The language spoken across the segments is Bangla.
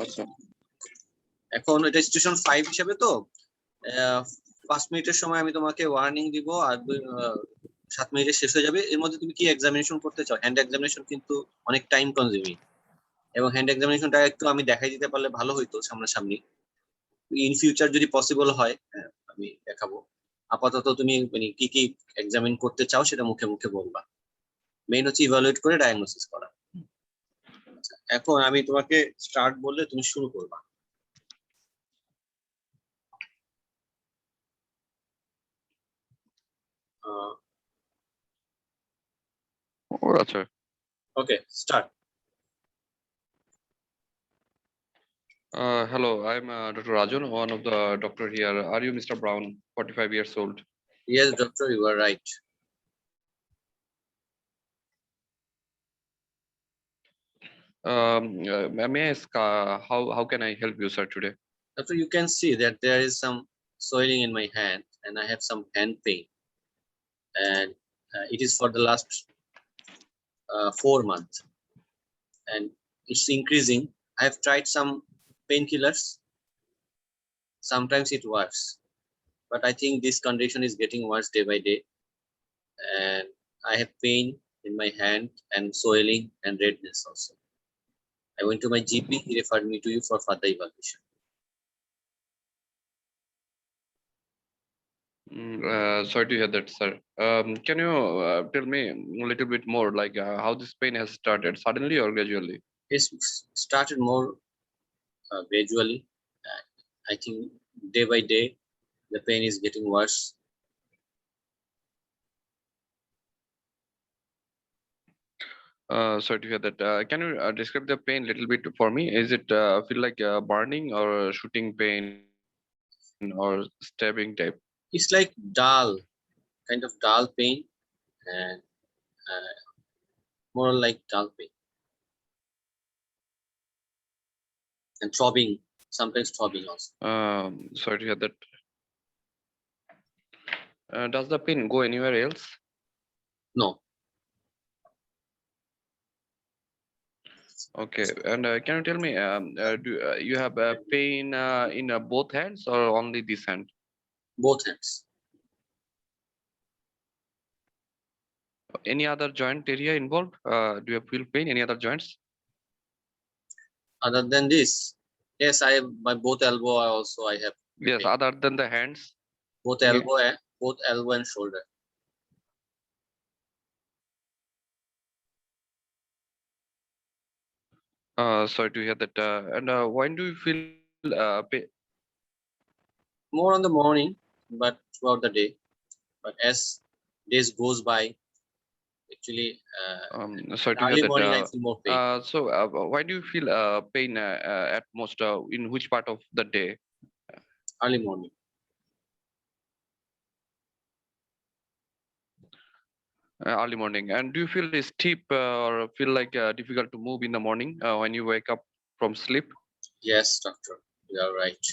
আচ্ছা, এখন এটা স্টেশন 5 হিসেবে তো 5 মিনিটের সময় আমি তোমাকে ওয়ার্নিং দিব, আর 7 মিনিটে শেষ হয়ে যাবে। এর মধ্যে তুমি কি এক্সামিনেশন করতে চাও? হ্যান্ড এক্সামিনেশন কিন্তু অনেক টাইম কনজিউমিং, এবং হ্যান্ড এক্সামিনেশনটা একটু আমি দেখাই দিতে পারলে ভালো হইতো সামনাসামনি। ইন ফিউচার যদি পসিবল হয়, আমি দেখাবো। আপাতত তুমি মানে কি কি এক্সামিন করতে চাও সেটা মুখে মুখে বলবা। মেইন হচ্ছে ইভালুয়েট করে ডায়াগনোসিস করা। আচ্ছা, এখন আমি তোমাকে স্টার্ট বললে তুমি শুরু করবা। আচ্ছা। ওকে, start. Hello, I'm Dr. Rajan, one of the doctor here. Are you Mr. Brown, 45 years old? Yes, doctor, you are right. May I ask how can I help you, sir, today? Doctor, you can see that there is some swelling in my hand, and I have some hand pain, and it is for the last 4 months, and it's increasing. I have tried some painkillers. Sometimes it works, but I think this condition is getting worse day by day, and I have pain in my hand and swelling and redness also. I went to my GP. He referred me to you for further evaluation. Sorry to hear that, sir. Can you tell me a little bit more, like how this pain has started, suddenly or gradually? It's started more gradually. I think day by day the pain is getting worse. Sorry to hear that. Can you describe the pain a little bit for me? Is it feel like burning or shooting pain or stabbing type? It's like dull, kind of dull pain, and more like dull pain, and throbbing, sometimes throbbing also. Sorry to hear that. Does the pain go anywhere else? No. Okay, and can you tell me, do you have pain in both hands or only this hand? Both hands. Any other joint area involved? Do you feel pain? Any other joints? Other than this, yes, I have my both elbow also. I have Yes, pain. other than the hands. Both elbow and shoulder. Sorry to hear that. And when do you feel pain? More on the morning, but throughout the day. But as days goes by, actually, Sorry to hear early that. morning I feel more pain. So why do you feel pain at most? In which part of the day? Early morning. Early morning. And do you feel stiff or feel like difficult to move in the morning when you wake up from sleep? Yes, doctor, you are right.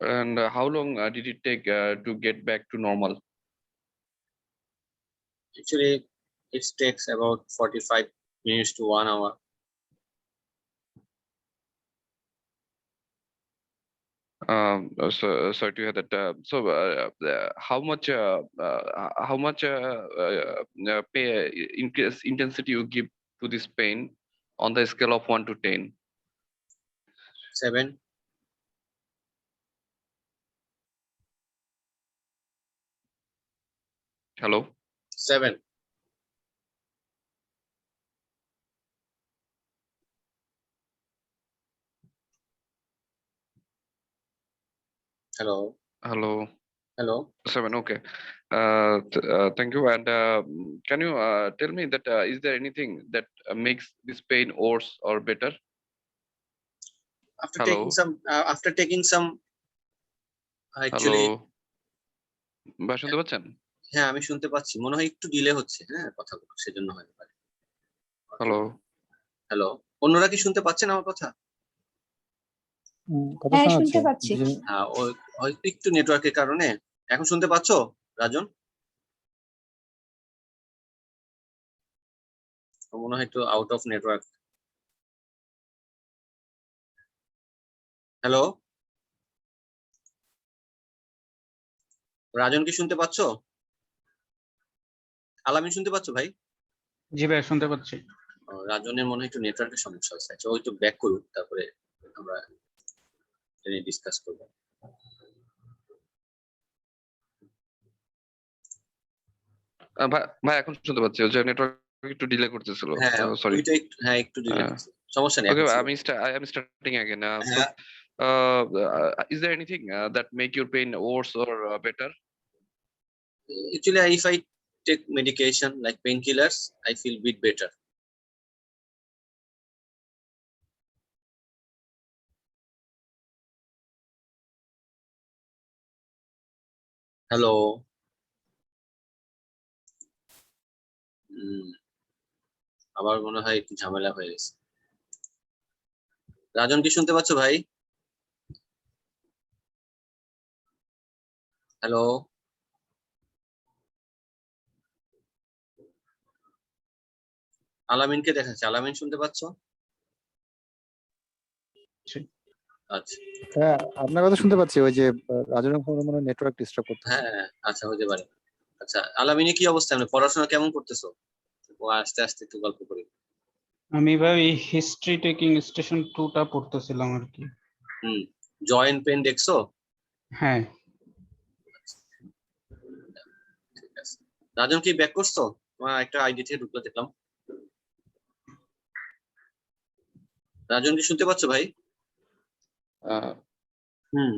And how long did it take to get back to normal? Actually, it takes about 45 minutes to 1 hour. Sorry to hear that. How much intensity you give to this pain on the scale of 1 to 10? 7. Hello. 7. Hello. Hello. Hello. 7. Okay. Thank you. And can you tell me that is there anything that makes this pain worse or better? After Hello. taking some actually. Hello. ভাই শুনতে পাচ্ছেন? হ্যাঁ, আমি শুনতে পাচ্ছি। মনে হয় একটু ডিলে হচ্ছে, কথাগুলো সেজন্য হতে পারে। হ্যালো। হ্যালো, অন্যরা কি শুনতে পাচ্ছেন আমার কথা? হ্যাঁ, শুনতে পাচ্ছি। হ্যাঁ, হয়তো একটু নেটওয়ার্কের কারণে। এখন শুনতে পাচ্ছো রাজন? মনে হয় একটু আউট অফ নেটওয়ার্ক হ্যালো, রাজন কি শুনতে পাচ্ছো? আলামিন শুনতে পাচ্ছো ভাই? জি ভাই, শুনতে পাচ্ছি। রাজনের মনে হয় একটু নেটওয়ার্কের সমস্যা হচ্ছে। আচ্ছা, ও একটু ব্যাক করুক, তারপরে আমরা ডিসকাস করবো। ভাই ভাই এখন শুনতে পাচ্ছি, ওই যে নেটওয়ার্ক একটু ডিলে করতেছিল। হ্যাঁ, সরি। ওইটা একটু, হ্যাঁ একটু ডিলে করছে, সমস্যা নেই, Okay, এখন শুরু। I am starting again. So, হ্যাঁ, is there anything that make your pain worse or better? actually if I take medication like painkillers, I feel bit better. Hello, আবার মনে হয় একটু ঝামেলা হয়ে গেছে। রাজন কি শুনতে পাচ্ছো ভাই? হ্যালো, আলামিনকে দেখাচ্ছে, আলামিন শুনতে পাচ্ছো? আচ্ছা, হ্যাঁ, আপনার কথা শুনতে পাচ্ছি। ওই যে রাজনের ফোনে মনে নেটওয়ার্ক ডিস্টার্ব করতেছে। হ্যাঁ আচ্ছা, হতে পারে। আচ্ছা, আলামিনে কি অবস্থা, মানে পড়াশোনা কেমন করতেছো? ও আস্তে আস্তে একটু গল্প করি। আমি ভাই হিস্ট্রি টেকিং স্টেশন 2টা পড়তেছিলাম আর কি। জয়েন্ট পেন দেখছো? হ্যাঁ। ঠিক আছে, রাজন কি ব্যাক করছো? তোমার একটা আইডি থেকে ঢুকলো দেখলাম। রাজন কি শুনতে পাচ্ছো ভাই? হুম,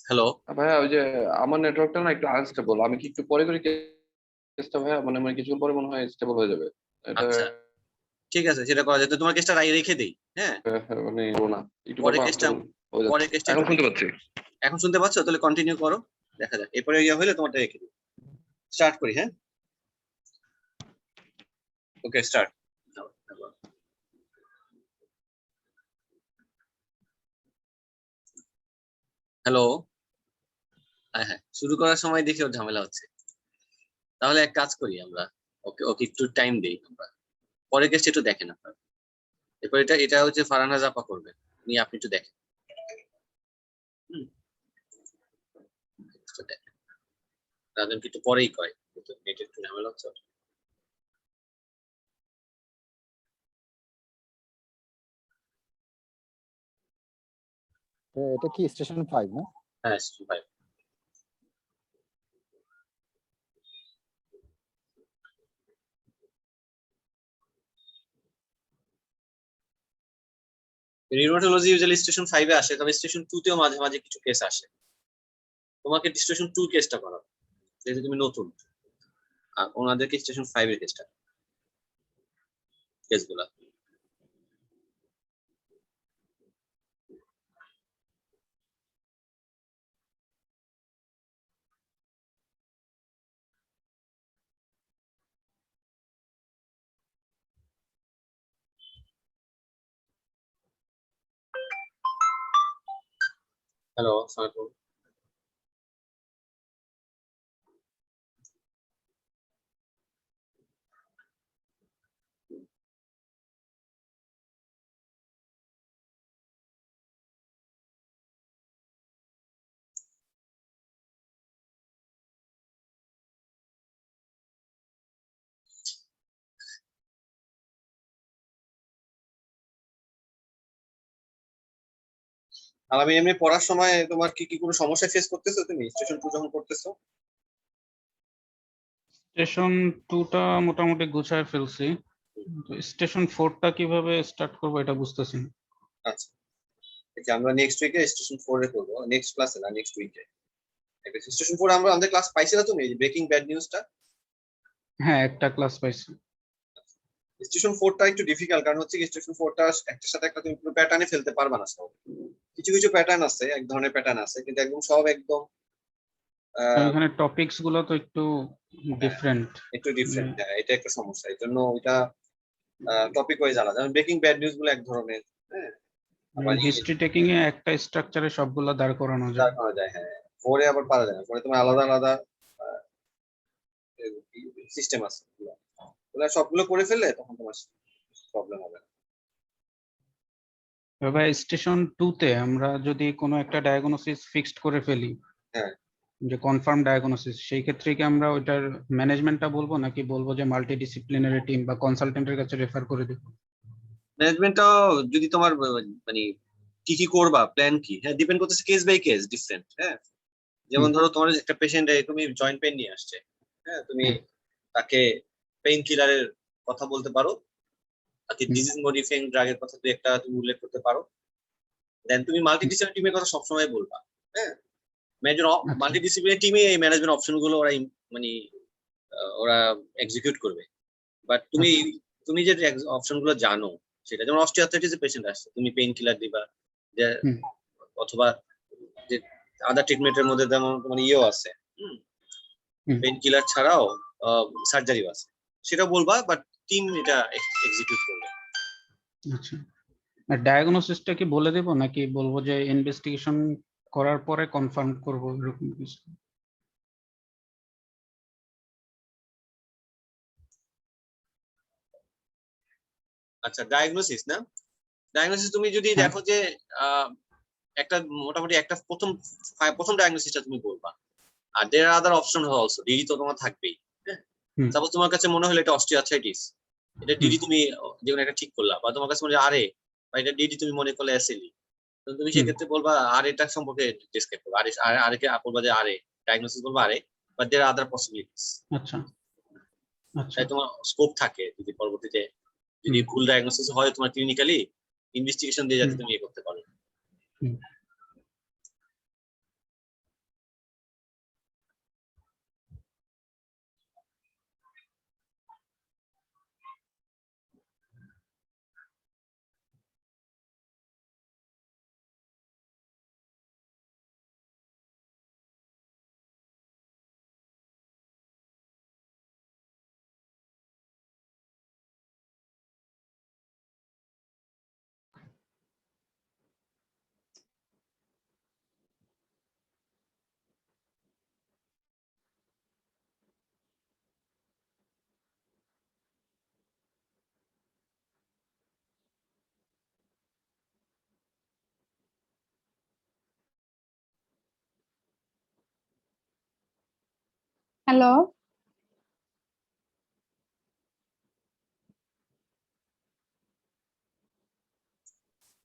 হ্যালো। ভাইয়া ওই যে আমার নেটওয়ার্কটা না একটু আনস্টেবল, আমি কি একটু পরে করি কেসটা ভাইয়া? মানে মানে কিছুক্ষণ পরে মনে হয় স্টেবল হয়ে যাবে এটা। আচ্ছা, ঠিক আছে, সেটা করা যায়। তো তোমার কেসটা রেখে দেই, হ্যাঁ? মানে বলো না, একটু পর পরে কেসটা, আনস্টেবল হয়ে পরে যাচ্ছে। কেসটা এখন শুনতে পাচ্ছি। এখন শুনতে পাচ্ছো? তাহলে কন্টিনিউ করো, দেখা যাক। এরপরে ইয়ে হলে তোমারটা রেখে দিই। স্টার্ট করি, হ্যাঁ? ওকে, স্টার্ট। হ্যালো, হ্যাঁ হ্যাঁ, শুরু করার সময় দেখে ওর ঝামেলা হচ্ছে। তাহলে এক কাজ করি আমরা, ওকে ওকে একটু টাইম দেই আমরা। পরের কেসটা একটু দেখেন আপনারা। এরপর এটা এটা হচ্ছে ফারহানা জাপা করবে, নিয়ে আপনি একটু দেখেন। হুম, একটু দেখেন। রাজন একটু পরেই কয়, নেটে একটু ঝামেলা হচ্ছে ওর। এটা কি স্টেশন 5 না? হ্যাঁ ভাই, রিউমাটোলজি ইউজুয়ালি স্টেশন 5 এ আসে, তবে স্টেশন 2 তেও মাঝে মাঝে কিছু কেস আসে। তোমাকে স্টেশন 2 কেসটা করা, যেহেতু তুমি নতুন, আর ওনাদেরকে স্টেশন 5 এর কেসগুলা। হ্যালো, আসসালামু আলাইকুম। আর আমি এমনি পড়ার সময় তোমার কি কি কোনো সমস্যা ফেস করতেছো তুমি স্টেশন 2 যখন করতেছো? স্টেশন 2টা মোটামুটি গুছায় ফেলছি, স্টেশন 4টা কিভাবে স্টার্ট করবো এটা বুঝতেছি না। আচ্ছা, এই যে আমরা নেক্সট উইকে স্টেশন 4 এ করবো, নেক্সট ক্লাসে না, নেক্সট উইকে। স্টেশন 4 আমরা আমাদের ক্লাস পাইছি না তুমি, ব্রেকিং ব্যাড নিউজটা? হ্যাঁ, একটা ক্লাস পাইছি। স্টেশন 4টা একটু ডিফিকাল্ট, কারণ হচ্ছে কি স্টেশন 4টা একটার সাথে একটা তুমি পুরো প্যাটার্নে ফেলতে পারবা না সব। কিছু কিছু প্যাটার্ন আছে, এক ধরনের প্যাটার্ন আছে, কিন্তু একদম সব একদম এখানে টপিকস গুলো তো একটু ডিফারেন্ট। একটু ডিফারেন্ট। এটা একটা সমস্যা, এই জন্য ওইটা টপিক ওয়াইজ আলাদা। যেমন ব্রেকিং ব্যাড নিউজ গুলো এক ধরনের, হ্যাঁ, আবার হিস্ট্রি টেকিং এ একটা স্ট্রাকচারে সবগুলো দাঁড় করানো যা যায়। করা যায়, হ্যাঁ। পরে আবার পারা যায় না, পরে তোমার আলাদা আলাদা সিস্টেম আছে। ওগুলা সবগুলো করে ফেললে তখন তোমার প্রবলেম হবে না। এবার স্টেশন 2 তে আমরা যদি কোনো একটা ডায়াগনোসিস ফিক্সড করে ফেলি, হ্যাঁ। যে কনফার্ম ডায়াগনোসিস, সেই ক্ষেত্রে কি আমরা ওইটার ম্যানেজমেন্টটা বলবো নাকি বলবো যে মাল্টিডিসিপ্লিনারি টিম বা কনসালটেন্টের কাছে রেফার করে দিব? ম্যানেজমেন্টটাও যদি তোমার মানে কি কি করবা, প্ল্যান কি, হ্যাঁ ডিপেন্ড করতেছে কেস বাই কেস ডিফারেন্ট। হ্যাঁ, যেমন ধরো তোমার একটা পেশেন্ট তুমি জয়েন্ট পেইন নিয়ে আসছে, হ্যাঁ তুমি তাকে পেইন কিলারের কথা বলতে পারো, তাকে ডিজিজ মডিফাইং ড্রাগের কথা তুমি একটা তুমি উল্লেখ করতে পারো। দেন তুমি মাল্টিডিসিপ্লিনারি টিমের কথা সবসময় বলবা। হ্যাঁ, মেজর আচ্ছা। মাল্টিডিসিপ্লিনারি টিমে এই ম্যানেজমেন্ট অপশন গুলো ওরা মানে ওরা এক্সিকিউট করবে। বাট তুমি আচ্ছা। তুমি যে অপশন গুলো জানো, সেটা যেমন অস্টিওআর্থ্রাইটিস এর পেশেন্ট আসছে, তুমি পেইন কিলার দিবা, যে হুম। অথবা যে আদার ট্রিটমেন্টের মধ্যে যেমন তোমার ইয়েও আছে, হুম। পেইন কিলার ছাড়াও সার্জারিও আছে, সেটা বলবা, বাট টিম এটা এক্সিকিউট করবে। আচ্ছা, আর ডায়াগনোসিসটা কি বলে দেব নাকি বলবো যে ইনভেস্টিগেশন করার পরে কনফার্ম করব এরকম কিছু? আচ্ছা, ডায়াগনোসিস না, ডায়াগনোসিস তুমি যদি হ্যাঁ। দেখো যে একটা মোটামুটি একটা প্রথম প্রথম ডায়াগনোসিসটা তুমি বলবা, আর দের আদার অপশন অলসো, ডিডি তো তোমার থাকবেই। হ্যাঁ, হুম। সাপোজ তোমার কাছে মনে হলো এটা অস্টিওআর্থ্রাইটিস, এটা ডিডি তুমি যেকোনো একটা ঠিক করলা, বা তোমার কাছে মনে হয় আরে, বা এটা ডিডি তুমি মনে করলে এসএলই, তো তুমি হুম। সেক্ষেত্রে বলবা আর এটা সম্পর্কে ডিসক্রাইব করবে, আরে আরে কে বলবা যে আরে, ডায়াগনোসিস বলবা আরে, বাট দের আদার পসিবিলিটিস। আচ্ছা। আচ্ছা। তাই তোমার স্কোপ থাকে যদি পরবর্তীতে যদি হুম। ভুল ডায়াগনোসিস হয় তোমার ক্লিনিক্যালি, ইনভেস্টিগেশন দিয়ে যাতে হুম। তুমি ইয়ে করতে পারো। হুম। Hello.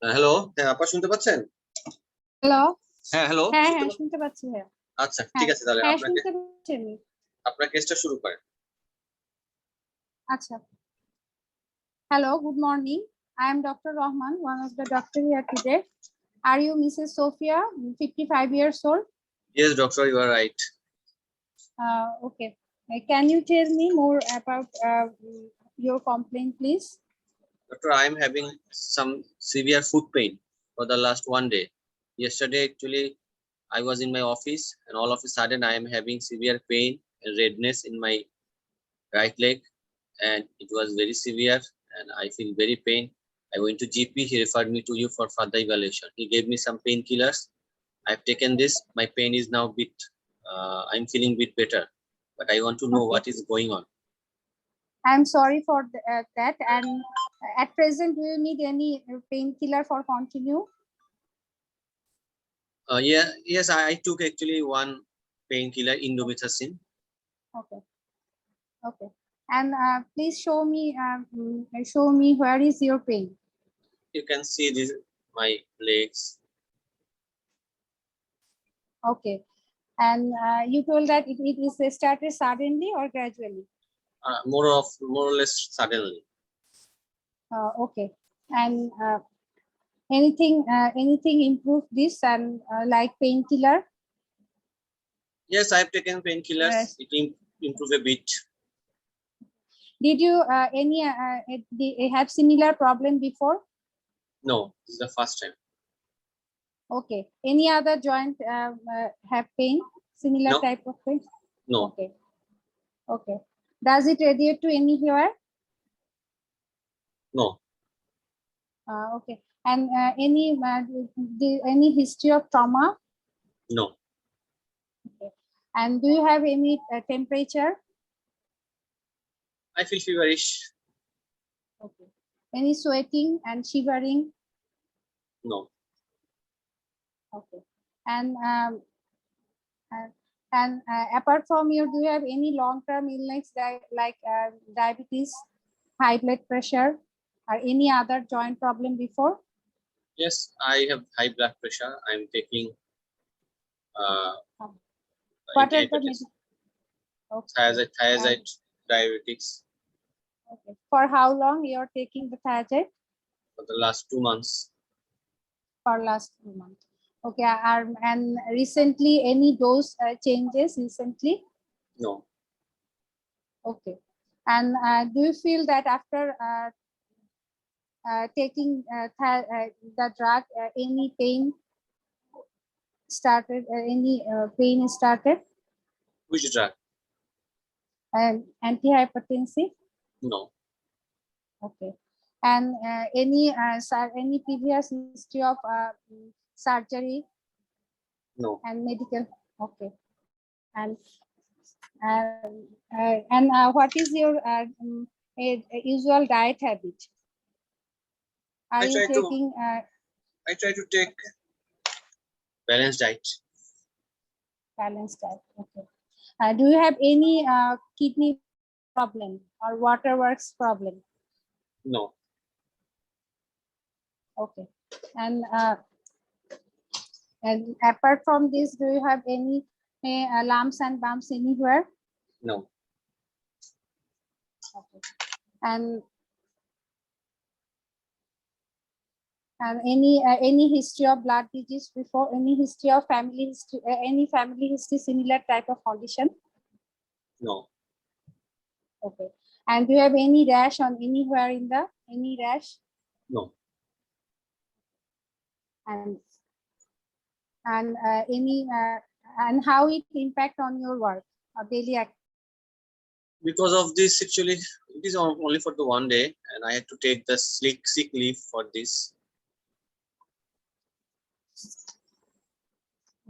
হ্যালো, হ্যাঁ আপা শুনতে পাচ্ছেন? হ্যালো। হ্যাঁ হ্যালো, হ্যাঁ শুনতে হ্যাঁ পাচ্ছেন? শুনতে পাচ্ছি ভাইয়া। আচ্ছা ঠিক হ্যাঁ আছে, তাহলে হ্যাঁ আপনাকে শুনতে পাচ্ছি আমি। আপনার কেসটা শুরু করেন। আচ্ছা। Hello, good morning. I am Dr. Rahman, one of the doctor here today. Are you Mrs. Sophia, 55 years old? Yes doctor, you are right. Okay. Can you tell me more about your complaint, please? Doctor, I am having some severe foot pain for the last 1 day. Yesterday, actually, I was in my office, and all of a sudden, I am having severe pain and redness in my right leg, and it was very severe, and I feel very pain. I went to GP. He referred me to you for further evaluation. He gave me some painkillers. I've taken this. My pain is now bit. I'm feeling bit better, but I want to know Okay. what is going on. I'm sorry for that. And at present, do you need any painkiller for continue? Yes, I took actually one painkiller, indomethacin. Okay. Okay. And please show me where is your pain. You can see this my legs. Okay. And you told that it is started suddenly or gradually? More or less suddenly. Okay. And anything improve this and like painkiller? Yes, I've taken painkillers. Yes. It improved a bit. Did you have similar problem before? No, this is the first time. Okay. Any other joint have pain? Similar No. type of pain? No, Okay. Okay. Does it radiate to anywhere? no, Okay. And any history of trauma? no, Okay. And do you have any temperature? I feel feverish. Okay. Any sweating and shivering? No. Okay. And apart from you, do you have any long-term illness like diabetes, high blood pressure, or any other joint problem before? Yes, I have high blood pressure. I'm taking What are the antihypertensive, okay. thiazide, diuretics Okay. For how long you are taking the thiazide? for the last 2 months. For last 2 months. Okay. And recently, any dose changes recently? No. Okay. And do you feel that after taking the drug, any pain started? Any pain started? Which drug? Antihypertensive? No. Okay. And any previous history of surgery No. and medical? Okay. And what is your usual diet habit? Are I you try to- taking I try to take balanced diet. balanced diet? Okay. Do you have any kidney problem or waterworks problem? No. Okay. And apart from this, do you have any lumps and bumps anywhere? No. Okay. And any history of blood disease before? Any history of family history? Any family history similar type of condition? No. Okay. And do you have any rash on anywhere in the any rash? No. And any and how it impact on your work or daily activity? Because of this, actually, it is only for the 1 day, and I had to take the sick leave for this.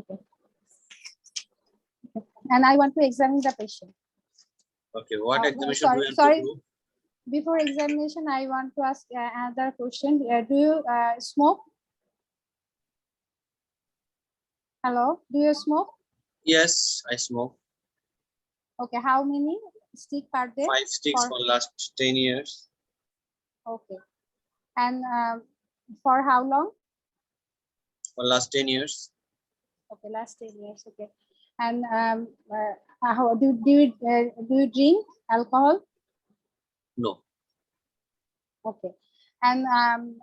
Okay. And I want to examine the patient. Okay. What Oh, examination do you want sorry. to do? Before examination, I want to ask another question. Do you smoke? Hello, do you smoke? Yes, I smoke Okay, how many stick per day? 5 sticks For- for last 10 years. Okay. And for how long? For last 10 years. Okay, last 10 years. Okay. And how do you drink alcohol? No. Okay. And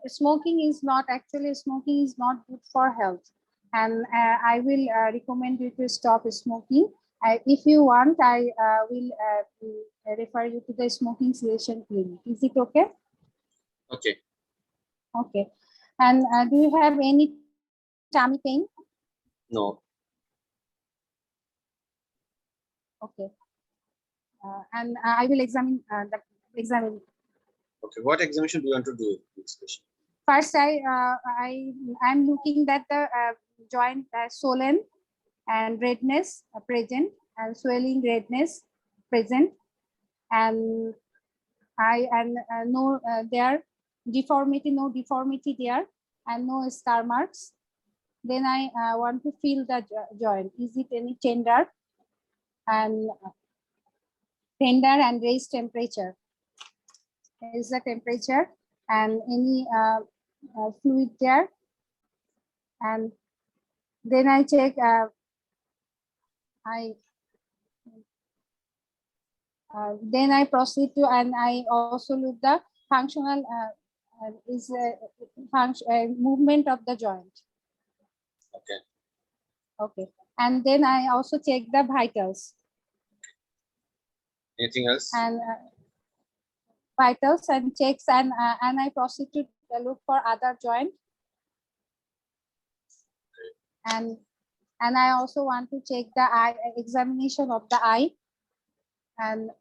smoking is not good for health. And I will recommend you to stop smoking. If you want, I will refer you to the smoking cessation clinic. Is it okay? Okay. Okay. And do you have any tummy pain? No. Okay. And I will examine Okay. What examination do you want to do? First, I'm looking at the joint swollen and redness present and swelling redness present, and no there deformity, no deformity there, and no scar marks. Then I want to feel the joint. Is it any tender and raised temperature? Is the temperature and any fluid there? And then I check. Then I proceed to, and I also look the functional movement of the joint. Okay. Okay, and then I also check the vitals Anything else? and vitals and checks, and I proceed to look for other joint, and I also want to check the eye examination of the eye. And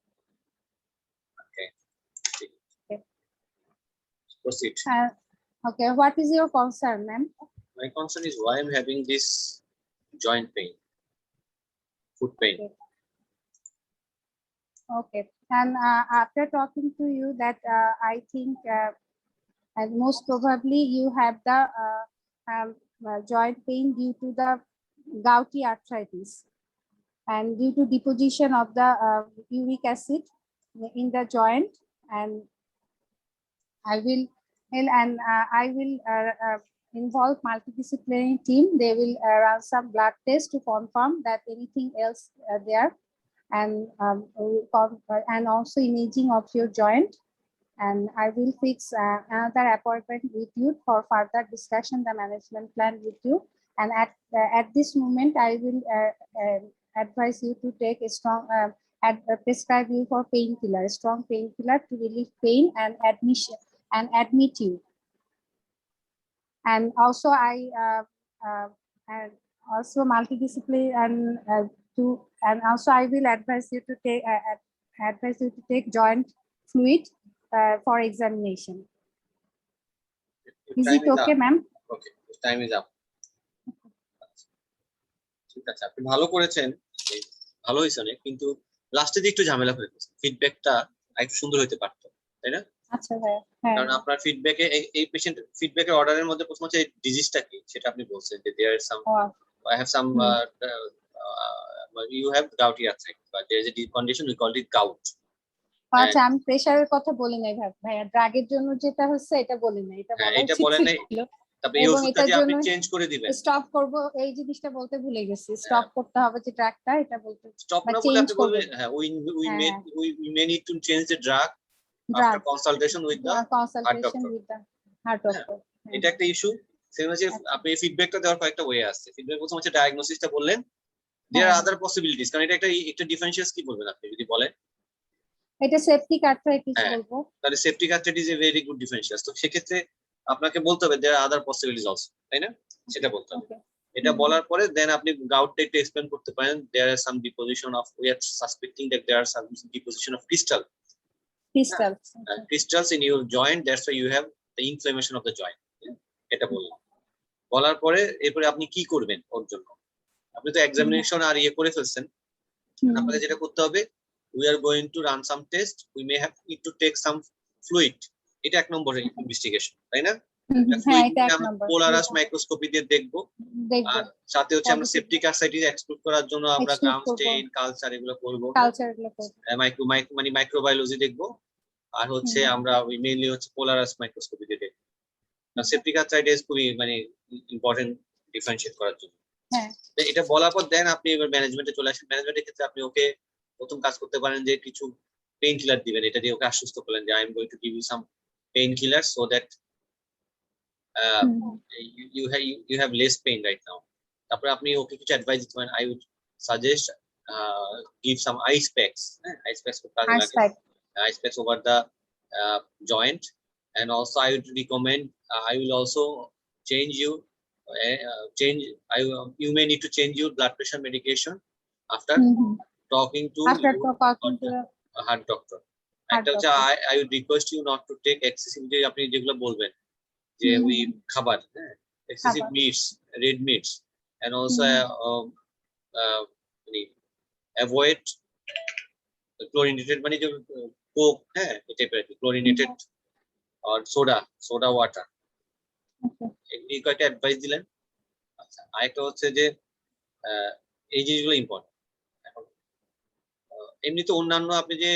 Proceed. okay, what is your concern, ma'am? My concern is why I'm having this joint pain, foot pain. Okay, and after talking to you, that I think and most probably you have the joint pain due to the gouty arthritis and due to deposition of the uric acid in the joint. And I will involve multidisciplinary team. They will run some blood tests to confirm that anything else there, and also imaging of your joint. And I will fix another appointment with you for further discussion, the management plan with you. And at this moment, I will advise you to take a strong, prescribe you for painkiller, a strong painkiller to relieve pain and admit you. And also and also multidisciplinary and also I will advise you to take joint fluid for examination. Is Time it okay, up. ma'am? Okay, time is up. ঠিক আছে, আপনি ভালো করেছেন, ভালো হয়েছে অনেক, কিন্তু লাস্টে দিয়ে একটু ঝামেলা করে ফেলছেন। ফিডব্যাকটা একটু সুন্দর হতে পারতো, তাই না? আচ্ছা ভাইয়া, হ্যাঁ কারণ আপনার ফিডব্যাকে এই পেশেন্ট ফিডব্যাকের অর্ডারের মধ্যে প্রথম হচ্ছে ডিজিজটা কি সেটা আপনি বলছেন যে there is some I have some you have gouty arthritis, but there is a condition we call it gout. আচ্ছা, আমি প্রেসারের কথা বলি নাই ভাইয়া, ড্রাগের জন্য যেটা হচ্ছে এটা বলি নাই, এটা বলা এটা উচিত বলেন নাই। ছিল। তারপরে এই এবং ওষুধটা এটার যে আপনি জন্য চেঞ্জ করে দিবেন, স্টপ করব এই জিনিসটা বলতে ভুলে গেছি, স্টপ করতে হবে যে ড্রাগটা, এটা বলতে স্টপ বা না বলে চেঞ্জ আপনি করব। বলবেন হ্যাঁ we may need to change the drug after drug consultation with the consultation doctor. With the heart doctor. এটা একটা ইস্যু। সেখানে হচ্ছে আপনি ফিডব্যাকটা দেওয়ার কয়েকটা ওয়ে আছে। ফিডব্যাক প্রথম হচ্ছে ডায়াগনোসিসটা বললেন, there are other possibilities, কারণ এটা একটা ডিফারেন্সিয়াস কি বলবেন আপনি যদি বলেন? এটা সেপটিক আর্থ্রাইটিস হ্যাঁ। বলবো। তাহলে septic arthritis is a very good differentials. তো সেক্ষেত্রে আপনাকে বলতে হবে there are other possibilities also, তাই না? সেটা বলতে হবে। Okay. এটা বলার পরে দেন আপনি গাউটটা একটু এক্সপ্লেন করতে পারেন। there are some deposition of, we are suspecting that there are some deposition of crystals in your joint, that's why you have the inflammation of the joint. এটা বললাম। বলার পরে এরপরে আপনি কি করবেন ওর জন্য? আপনি তো এক্সামিনেশন আর ইয়ে করে ফেলছেন। আপনাকে যেটা করতে হবে, we are going to run some test, we may have need to take some fluid. এটা এক নম্বরের ইনভেস্টিগেশন, তাই না? হ্যাঁ, এটা এক নম্বর। পোলারাস মাইক্রোস্কোপি দিয়ে দেখবো। আর সাথে হচ্ছে আমরা সেপটিক আর্থ্রাইটিস এক্সক্লুড করার জন্য আমরা গ্রাম স্টেইন কালচার এগুলো করব, মানে মাইক্রোবায়োলজি দেখবো। আর হচ্ছে আমরা মেইনলি হচ্ছে পোলারাস মাইক্রোস্কোপি দিয়ে দেখবো। সেপটিক আর্থ্রাইটিস খুবই মানে ইম্পর্টেন্ট ডিফারেন্সিয়েট করার জন্য। হ্যাঁ, এটা বলার পর দেন আপনি এবার ম্যানেজমেন্টে চলে আসেন। ম্যানেজমেন্টের ক্ষেত্রে আপনি ওকে প্রথম কাজ করতে পারেন যে কিছু পেইন কিলার দিবেন। এটা দিয়ে ওকে আশ্বস্ত করলেন যে I am going to give you some pain killer so that you have less pain right now. তারপরে আপনি ওকে কিছু অ্যাডভাইস দিতে পারেন। I would suggest give some ice packs, ice packs for ice packs over the joint, and also I would recommend I will also change you you may need to change your blood pressure medication after talking to a heart doctor. একটা হচ্ছে I would request you not to take excessively, আপনি যেগুলো বলবেন যে ওই খাবার, excessive meats, red meats, and also avoid chlorinated, মানে যে কোক, এই টাইপের chlorinated or soda water, এই কয়েকটা অ্যাডভাইস দিলেন। আচ্ছা, আরেকটা হচ্ছে যে এই জিনিসগুলো ইম্পর্টেন্ট। এখন এমনিতে অন্যান্য আপনি যে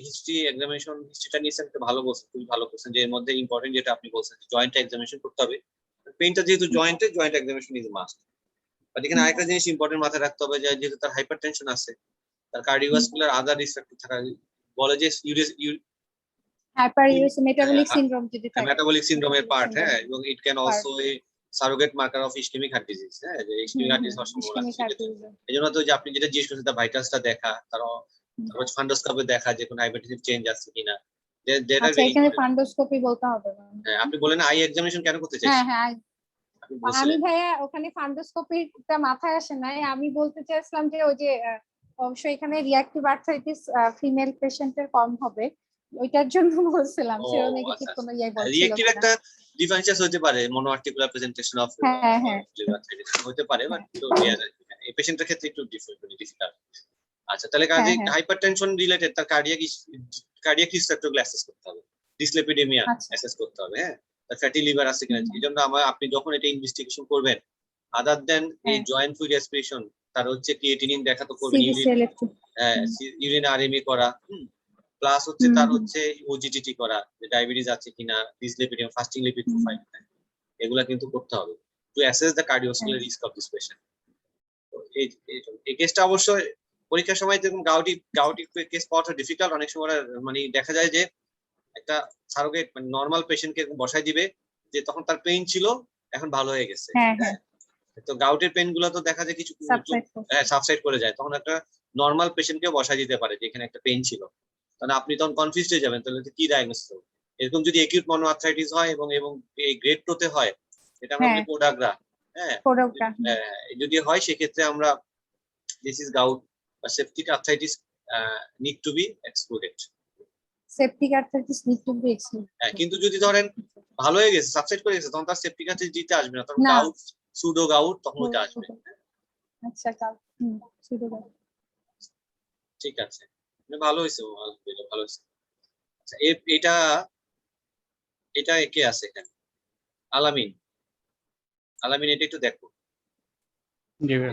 হিস্ট্রি এক্সামিনেশন হিস্ট্রিটা নিয়েছেন, ভালো বলছেন, খুবই ভালো বলছেন, যে এর মধ্যে ইম্পর্টেন্ট যেটা আপনি বলছেন জয়েন্ট এক্সামিনেশন করতে হবে। পেইনটা যেহেতু joint examination is must. But এখানে আরেকটা জিনিস ইম্পর্টেন্ট মাথায় রাখতে হবে, যে যেহেতু তার হাইপারটেনশন আছে, তার কার্ডিওভাস্কুলার আদার রিস্ক ফ্যাক্টর থাকা, বলে যে মেটাবলিক সিনড্রোম যদি থাকে, মেটাবলিক সিনড্রোমের পার্ট, এবং it can also a surrogate marker of ischaemic heart disease, যে ইসকেমিক হার্ট ডিজিজ হওয়ার সম্ভাবনা আছে। এইজন্য তো যে আপনি যেটা জিজ্ঞেস করছেন তার ভাইটালসটা দেখা, তারপর ফান্ডোস্কোপে দেখা যে কোনো হাইপারটেনসিভ চেঞ্জ আছে কিনা। আচ্ছা, এখানে ফান্ডোস্কোপি বলতে হবে না। আপনি বলেন আই এক্সামিনেশন কেন করতে চাইছেন? হ্যাঁ, আমি ভাইয়া ওখানে ফান্ডোস্কোপিটা মাথায় আসে নাই, আমি বলতে চাইছিলাম যে ওই যে অবশ্যই এখানে রিঅ্যাক্টিভ আর্থ্রাইটিস ফিমেল পেশেন্টের কম হবে, ওইটার জন্য বলছিলাম। সেরোনেগেটিভ কোনো ইয়ে বলছিল রিঅ্যাক্টিভ একটা ডিফারেন্সিয়াস হতে পারে, মনোআর্টিকুলার প্রেজেন্টেশন অফ হতে পারে, বাট এই পেশেন্টের ক্ষেত্রে একটু ডিফিকাল্ট। আচ্ছা, তাহলে কাজে হাইপারটেনশন রিলেটেড তার কার্ডিয়াক রিস্ক ফ্যাক্টরগুলো অ্যাসেস করতে হবে, ডিসলিপিডেমিয়া অ্যাসেস করতে হবে। ফ্যাটি লিভার আছে কিনা। এই জন্য আপনি যখন এটা ইনভেস্টিগেশন করবেন, আদার দেন এই হ্যাঁ। জয়েন্ট ফ্লুইড অ্যাসপিরেশন, তার হচ্ছে ক্রিয়েটিনিন দেখা তো করবেন, সিবি সেলেক্টিভ। ইউরিন আরএমএ করা, প্লাস হচ্ছে তার হচ্ছে ওজিটিটি করা, যে ডায়াবেটিস আছে কিনা, ডিসলিপিডিয়াম, ফাস্টিং লিপিড প্রোফাইল, এগুলা কিন্তু করতে হবে to assess the cardiovascular risk of this patient. তো এই কেসটা অবশ্যই পরীক্ষার সময় যেরকম গাউটি কেস পাওয়াটা ডিফিকাল্ট, অনেক সময় মানে দেখা যায় যে একটা সারোগেট মানে নর্মাল পেশেন্টকে বসাই দিবে, যে তখন তার পেইন ছিল, এখন ভালো হয়ে গেছে। হ্যাঁ হ্যাঁ, তো গাউটের পেইন গুলো তো দেখা যায় কিছু সাবসাইড করে যায়, তখন একটা নর্মাল পেশেন্টকে বসাই দিতে পারে যে এখানে একটা পেইন ছিল, তাহলে আপনি তখন কনফিউজড হয়ে যাবেন, তাহলে কি ডায়াগনোসিস হবে। এরকম যদি একিউট মনোআর্থ্রাইটিস হয় এবং এই গ্রেড 2 তে হয়, এটা আমরা বলি পোডাগ্রা। হ্যাঁ, যদি হয় সেক্ষেত্রে আমরা দিস ইজ গাউট বা septic arthritis need to B excluded. Septic arthritis need to B excluded. হ্যাঁ, কিন্তু যদি ধরেন ভালো হয়ে গেছে, সাবসাইড করে গেছে, তখন তার সেপটিক আর্থ্রাইটিস দিতে আসবে না, তখন না। গাউট, সুডো গাউট তখন ওটা আসবে। আচ্ছা, গাউট, সুডো গাউট। ঠিক আছে, ভালো হয়েছে, ভালো হয়েছে। আচ্ছা, এটা কে আছে এখানে? আলামিন, এটা একটু দেখো। জি ভাই।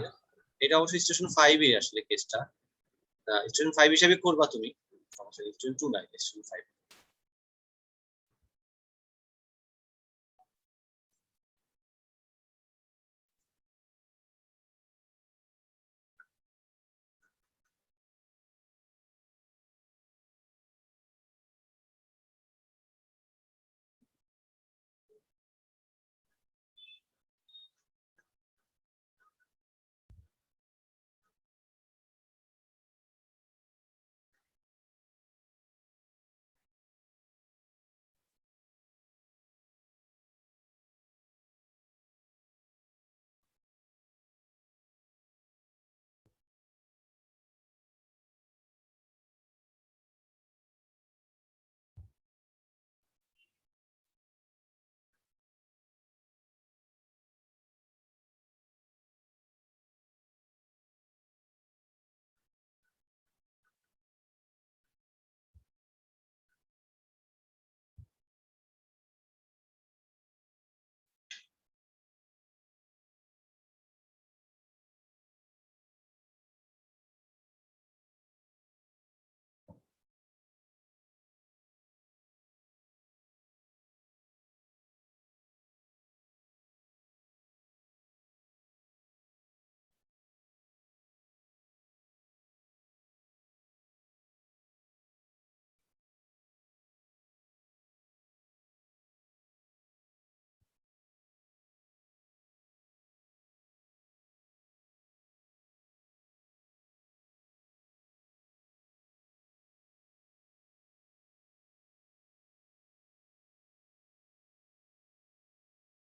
এটা অবশ্যই স্টেশন 5 এ আসলে কেসটা, স্টেশন 5 হিসেবে করবা তুমি, সমস্যা নেই, স্টেশন 2 না, স্টেশন 5।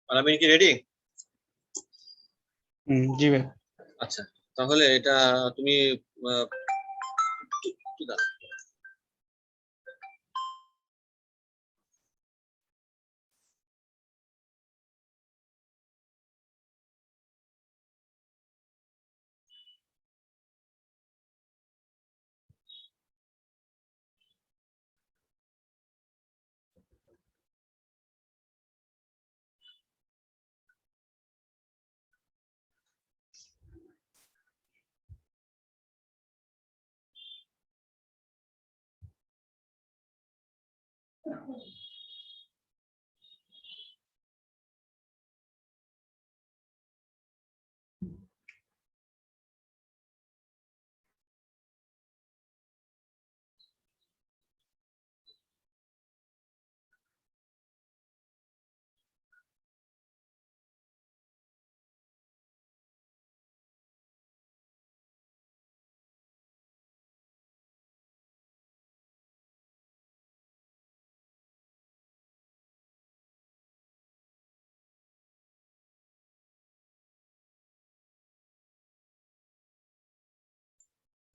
আলামিন কি রেডি? জি ভাই। আচ্ছা, তাহলে এটা তুমি একটু দাঁড়াও।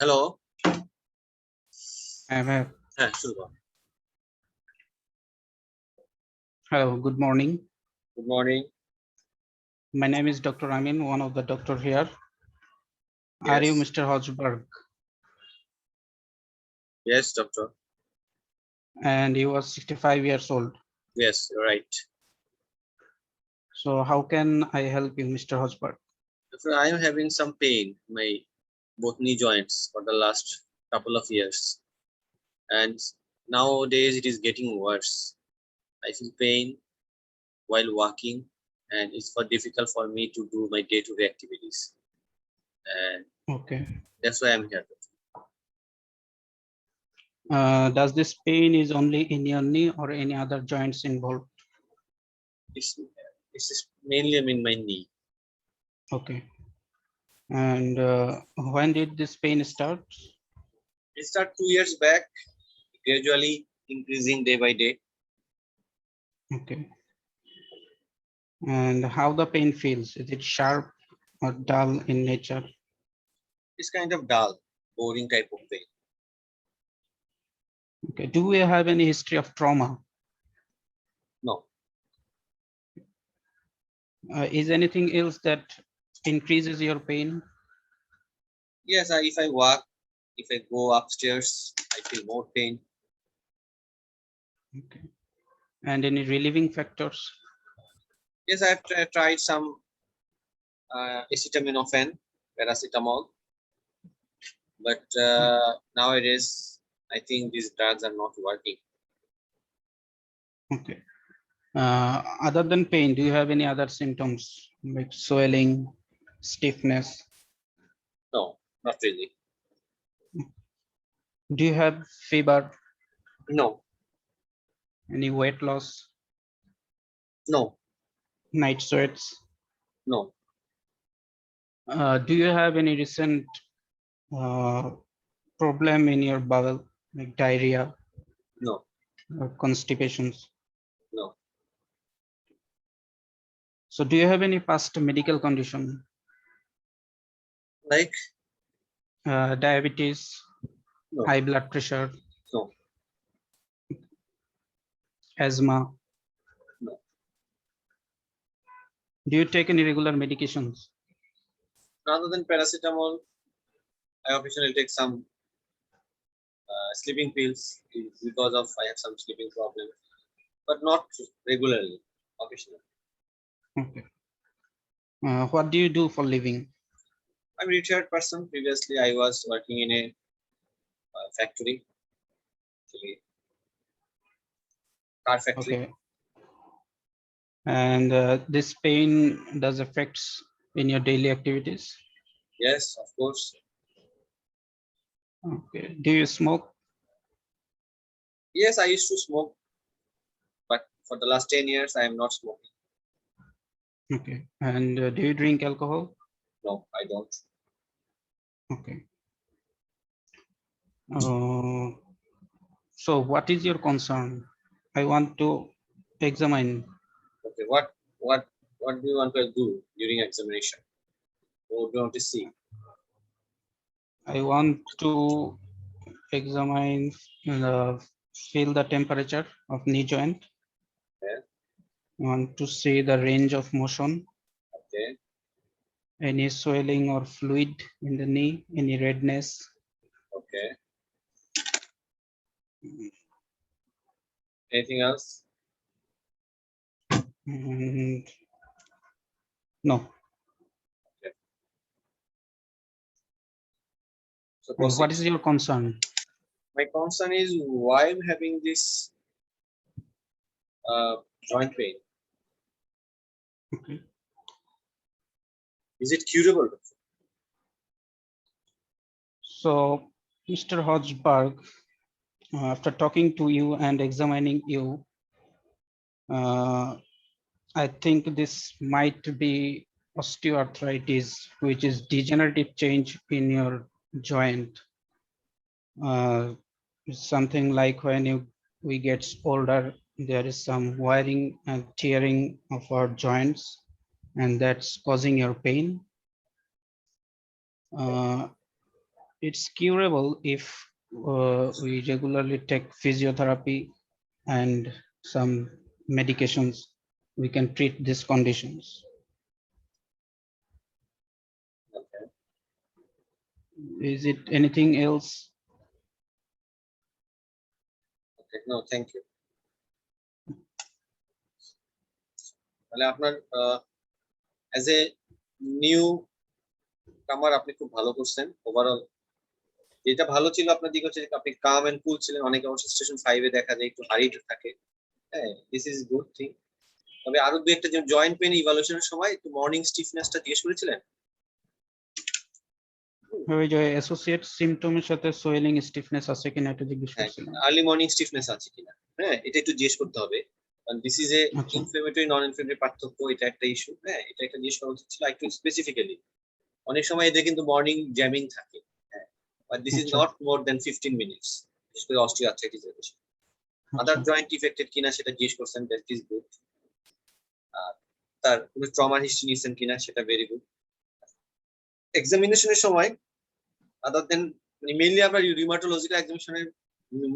হ্যালো, হ্যাঁ ভাই। হ্যাঁ শুরু করো। Hello, good morning. Good morning. My name is Dr. Amin, one of the doctor here. Are you Yes. Mr. Hodgeberg? Yes, doctor. And you are 65 years old. Yes, you're right. So how can I help you, Mr. Hosberg? So I am having some pain in my both knee joints for the last couple of years, and nowadays it is getting worse. I feel pain while walking, and it's difficult for me to do my day-to-day activities, and Okay. that's why I'm here. Does this pain is only in your knee or any other joints involved? It's mainly in my knee. Okay. And when did this pain start? It started 2 years back, gradually increasing day by day. Okay. And how the pain feels? Is it sharp or dull in nature? It's kind of dull, boring type of pain. Okay. Do we have any history of trauma? No, Is anything else that increases your pain? yes, if I walk, if I go upstairs, I feel more pain. Okay. And any relieving factors? Yes, I've tried some acetaminophen, paracetamol, but nowadays I think these drugs are not working. Okay. Other than pain, do you have any other symptoms like swelling, stiffness? No, not really. Do you have fever, No, any weight loss, no, night sweats? no, Do you have any recent problem in your bowel, like diarrhea no, or constipations? no, So do you have any past medical condition, like diabetes, no, high blood pressure, no, asthma? no. Do you take any regular medications? Rather than paracetamol, I occasionally take some sleeping pills because of I have some sleeping problems, but not regularly, occasionally. Okay. What do you do for living? I'm a retired person. Previously, I was working in a factory, actually, car factory. Okay. And this pain does affects in your daily activities? Yes, of course. Okay. Do you smoke? Yes, I used to smoke, but for the last 10 years, I am not smoking. Okay. And do you drink alcohol? No, I don't. Okay. So what is your concern? I want to examine. Okay, what do you want to do during examination? What do you want to see? I want to examine, feel the temperature of knee joint. Okay, I want to see the range of motion, okay, any swelling or fluid in the knee, any redness. okay. Anything else? And no. So And what is proceed. your concern? My concern is why I'm having this joint pain. Okay. Is it curable? So, Mr. Hodgeberg, after talking to you and examining you, I think this might be osteoarthritis, which is degenerative change in your joint. Something like when we get older, there is some wiring and tearing of our joints, and that's causing your pain. It's curable if we regularly take physiotherapy and some medications. We can treat these conditions. Okay. Is it anything else? Okay. No, thank you. তাহলে আপনার অ্যাজ এ নিউ কামার আপনি খুব ভালো করছেন ওভারঅল। যেটা ভালো ছিল আপনার দিকে হচ্ছে যে আপনি কাম এন্ড কুল ছিলেন। অনেকে অবশ্য স্টেশন 5 এ দেখা যায় একটু হারিড থাকে। হ্যাঁ, দিস ইজ গুড থিং। তবে আরো দুই একটা যে জয়েন্ট পেন ইভালুয়েশনের সময় একটু মর্নিং স্টিফনেসটা জিজ্ঞেস করেছিলেন। ওই যে অ্যাসোসিয়েট সিম্পটমের সাথে সোয়েলিং স্টিফনেস আছে কিনা এটা জিজ্ঞেস হ্যাঁ, করছিলাম। আর্লি মর্নিং স্টিফনেস আছে কিনা, হ্যাঁ এটা একটু জিজ্ঞেস করতে হবে। কারণ দিস ইজ এ আচ্ছা। ইনফ্লেমেটরি নন ইনফ্লেমেটরি পার্থক্য, এটা একটা ইস্যু। হ্যাঁ, এটা একটা জিজ্ঞেস করা উচিত ছিল একটু স্পেসিফিক্যালি। অনেক সময় এদের কিন্তু মর্নিং জ্যামিং থাকে। হ্যাঁ, বাট দিস ইজ আচ্ছা। নট মোর দেন 15 মিনিটস, বিশেষ করে অস্টিওআর্থ্রাইটিস এর বেশি। আদার আচ্ছা। জয়েন্ট ইফেক্টেড কিনা সেটা জিজ্ঞেস করছেন, দ্যাট ইজ গুড। আর তার কোনো ট্রমা হিস্ট্রি নিয়েছেন কিনা সেটা ভেরি গুড। এক্সামিনেশনের সময় আদার দেন মানে মেইনলি আমরা রিউমাটোলজিক্যাল এক্সামিনেশনের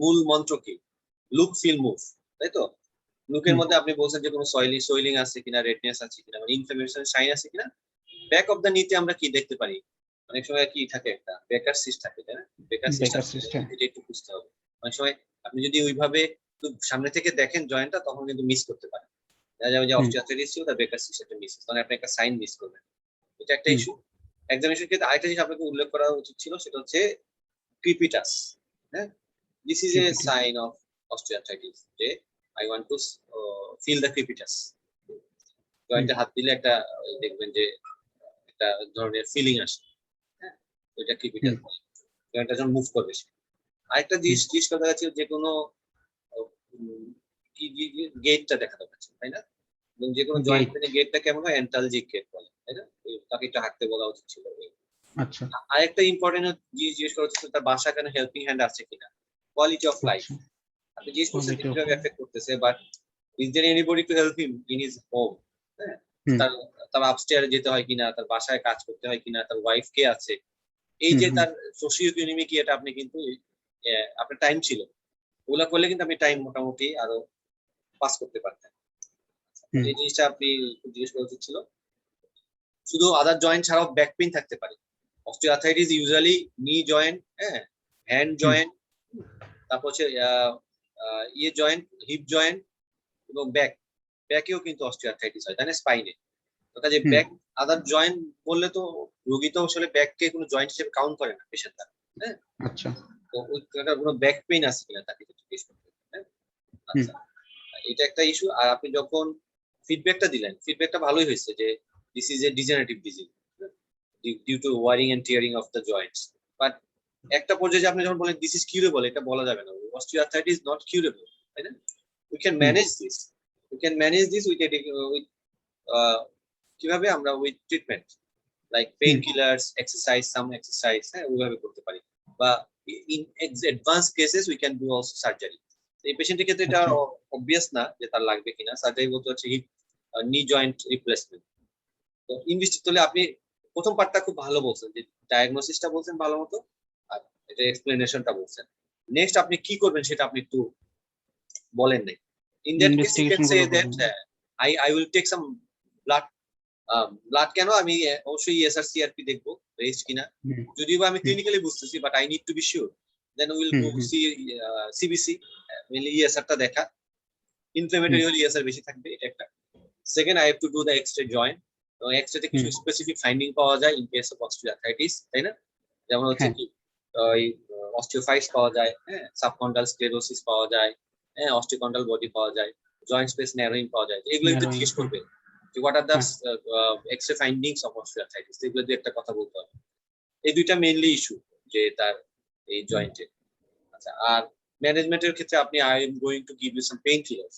মূল মন্ত্র কি? লুক ফিল মুভ, তাই তো? লুকের হুম। মধ্যে আপনি বলছেন যে কোনো সোয়েলিং আছে কিনা, রেডনেস আছে কিনা, মানে ইনফ্লামেশন সাইন আছে কিনা। ব্যাক অফ দ্য নিতে আমরা কি দেখতে পারি? অনেক সময় কি থাকে, একটা বেকার সিস্ট থাকে, তাই না? বেকার সিস্ট বেকার আছে, সিস্টেম। এটা একটু বুঝতে হবে। অনেক সময় আপনি যদি ওইভাবে একটু সামনে থেকে দেখেন জয়েন্টটা, তখন কিন্তু মিস করতে পারেন। দেখা যাবে যে অস্টিওআর্থ্রাইটিস ছিল, তার বেকার সিস্ট একটা মিস, তখন আপনি একটা সাইন মিস করবেন। এটা একটা ইস্যু। এক্সামিনেশন ক্ষেত্রে আরেকটা জিনিস আপনাকে উল্লেখ করা উচিত ছিল, সেটা হচ্ছে ক্রিপিটাস। হ্যাঁ, this is a Crepitus. Sign of osteoarthritis, যে I want to feel the crepitus. জয়েন্টে হাত দিলে একটা দেখবেন যে একটা ধরনের ফিলিং আসে। হ্যাঁ, ওইটা ক্রিপিটাস বলে। জয়েন্টটা যখন মুভ করবে সে। আরেকটা জিনিস কথা আছে, যে কোনো গেটটা দেখা যাচ্ছে, তাই না? এবং যে কোনো জয়েন্ট Gait. পেনে গেটটা কেমন হয়? অ্যান্টালজিক গেট বলে, তাই না? তাকে একটু হাঁটতে বলা উচিত ছিল। আচ্ছা। আরেকটা ইম্পর্টেন্ট জিনিস জিজ্ঞেস করা হচ্ছে, তার বাসা কেন হেল্পিং হ্যান্ড আছে কিনা, কোয়ালিটি অফ লাইফ। আচ্ছা। আপনি জিজ্ঞেস করছেন Quality of কিভাবে life. এফেক্ট করতেছে, but is there anybody to help him in his home? হ্যাঁ, হুম। তার তার আপস্টেয়ারে যেতে হয় কিনা, তার বাসায় কাজ করতে হয় কিনা, তার ওয়াইফ কে আছে, এই হুম, যে হুম। তার সোশিও ইকোনমিক এটা আপনি কিন্তু আপনার টাইম ছিল, ওগুলা করলে কিন্তু আপনি টাইম মোটামুটি আরো পাস করতে পারতেন। হুম। এই জিনিসটা আপনি জিজ্ঞেস করা উচিত ছিল। শুধু আদার জয়েন্ট ছাড়াও ব্যাক পেইন থাকতে পারে। অস্টিওআর্থ্রাইটিস ইউজুয়ালি নি জয়েন্ট, হ্যাঁ, হ্যান্ড জয়েন্ট, তারপর হচ্ছে ইয়ে জয়েন্ট, হিপ জয়েন্ট এবং ব্যাকেও কিন্তু অস্টিওআর্থ্রাইটিস হয়, তাই না? স্পাইনে। তো কাজে হুম। ব্যাক আদার জয়েন্ট বললে তো রোগী তো আসলে ব্যাককে কোনো জয়েন্ট হিসেবে কাউন্ট করে না পেশেন্টটা। হ্যাঁ, আচ্ছা। তো ওই কোনো ব্যাক পেইন আছে কিনা তাকে একটু জিজ্ঞেস করতে হবে। হ্যাঁ, আচ্ছা, এটা একটা ইস্যু। আর আপনি যখন ফিডব্যাকটা দিলেন, ফিডব্যাকটা ভালোই হয়েছে যে this is a degenerative disease due to wearing and tearing of the joints. But একটা পর্যায়ে আপনি যখন বলেন দিস ইজ কিউরেবল, এটা বলা যাবে না। অস্টিওআর্থ্রাইটিস নট কিউরেবল, তাই না? We can manage this, with কিভাবে আমরা with treatment like pain killers, some exercise, হ্যাঁ ওইভাবে করতে পারি। বা in advance cases we can do also surgery. এই পেশেন্টের ক্ষেত্রে এটা আচ্ছা। অবভিয়াস না যে তার লাগবে কিনা সার্জারি, বলতে হচ্ছে হিপ নি জয়েন্ট রিপ্লেসমেন্ট। তো ইনভেস্টিগেট করলে আপনি প্রথম পার্টটা খুব ভালো বলছেন, যে ডায়াগনোসিসটা বলছেন ভালো মতো, আর এটা এক্সপ্লেনেশনটা বলছেন। নেক্সট আপনি কি করবেন সেটা আপনি একটু বলেন নাই। In that case you can investigation সে গুলো দ্যাট করবেন। I will take some blood. Blood কেন, আমি অবশ্যই এসআরসিআরপি দেখবো রেজিস্ট কিনা, হুম। যদিও আমি ক্লিনিক্যালি বুঝতেছি, but I need to be sure. Then will go see CBC, mainly ইএসআরটা দেখা। ইনফ্লেমেটরি হলে ইএসআর বেশি থাকবে, এটা একটা। Second, I have to do the x ray joint, এবং এক্সরেতে কিছু স্পেসিফিক ফাইন্ডিং পাওয়া যায় ইন কেস অফ অস্টিওআর্থ্রাইটিস, তাই না? যেমন হচ্ছে হ্যাঁ। কি ওই অস্টিওফাইটস পাওয়া যায়, হ্যাঁ, সাবকন্ডাল স্ক্লেরোসিস পাওয়া যায়, হ্যাঁ, অস্টিওকন্ডাল বডি পাওয়া যায়, জয়েন্ট স্পেস ন্যারোইং পাওয়া যায়। এগুলো একটু Narrowing, জিজ্ঞেস হ্যাঁ। করবে যে হোয়াট আর দ্য হ্যাঁ। এক্সরে ফাইন্ডিংস অফ অস্টিওআর্থ্রাইটিস, এগুলো দিয়ে একটা কথা বলতে হবে। এই দুইটা মেইনলি ইস্যু যে তার এই জয়েন্টে। আচ্ছা, আর ম্যানেজমেন্টের ক্ষেত্রে আপনি I am going to give you some pain killers.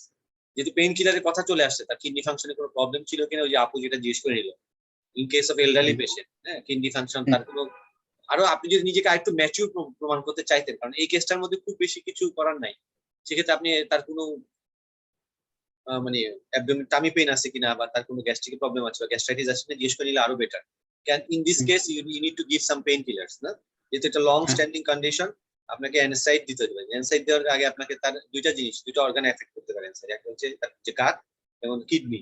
যেহেতু পেইন কিলারের কথা চলে আসছে, তার কিডনি ফাংশনে কোনো প্রবলেম ছিল কিনা, ওই যে আপু যেটা জিজ্ঞেস করে নিল, in case of elderly patient, হ্যাঁ, কিডনি ফাংশন তার কোনো, আরো আপনি যদি নিজেকে আরেকটু ম্যাচিউর প্রমাণ করতে চাইতেন, কারণ এই কেসটার মধ্যে খুব বেশি কিছু করার নাই, সেক্ষেত্রে আপনি তার কোনো মানে অ্যাবডোমিন টামি পেইন আছে কিনা, বা তার কোনো গ্যাস্ট্রিক প্রবলেম আছে বা গ্যাস্ট্রাইটিস আছে কিনা জিজ্ঞেস করে নিলে আরো better. Can in this case you need to give some pain killers, না? যেহেতু এটা লং স্ট্যান্ডিং কন্ডিশন, আপনাকে অ্যানসাইড দিতে হবে। অ্যানসাইড দেওয়ার আগে আপনাকে তার দুইটা অর্গান এফেক্ট করতে পারে অ্যানসাইড, একটা হচ্ছে তার যে গাট এবং কিডনি।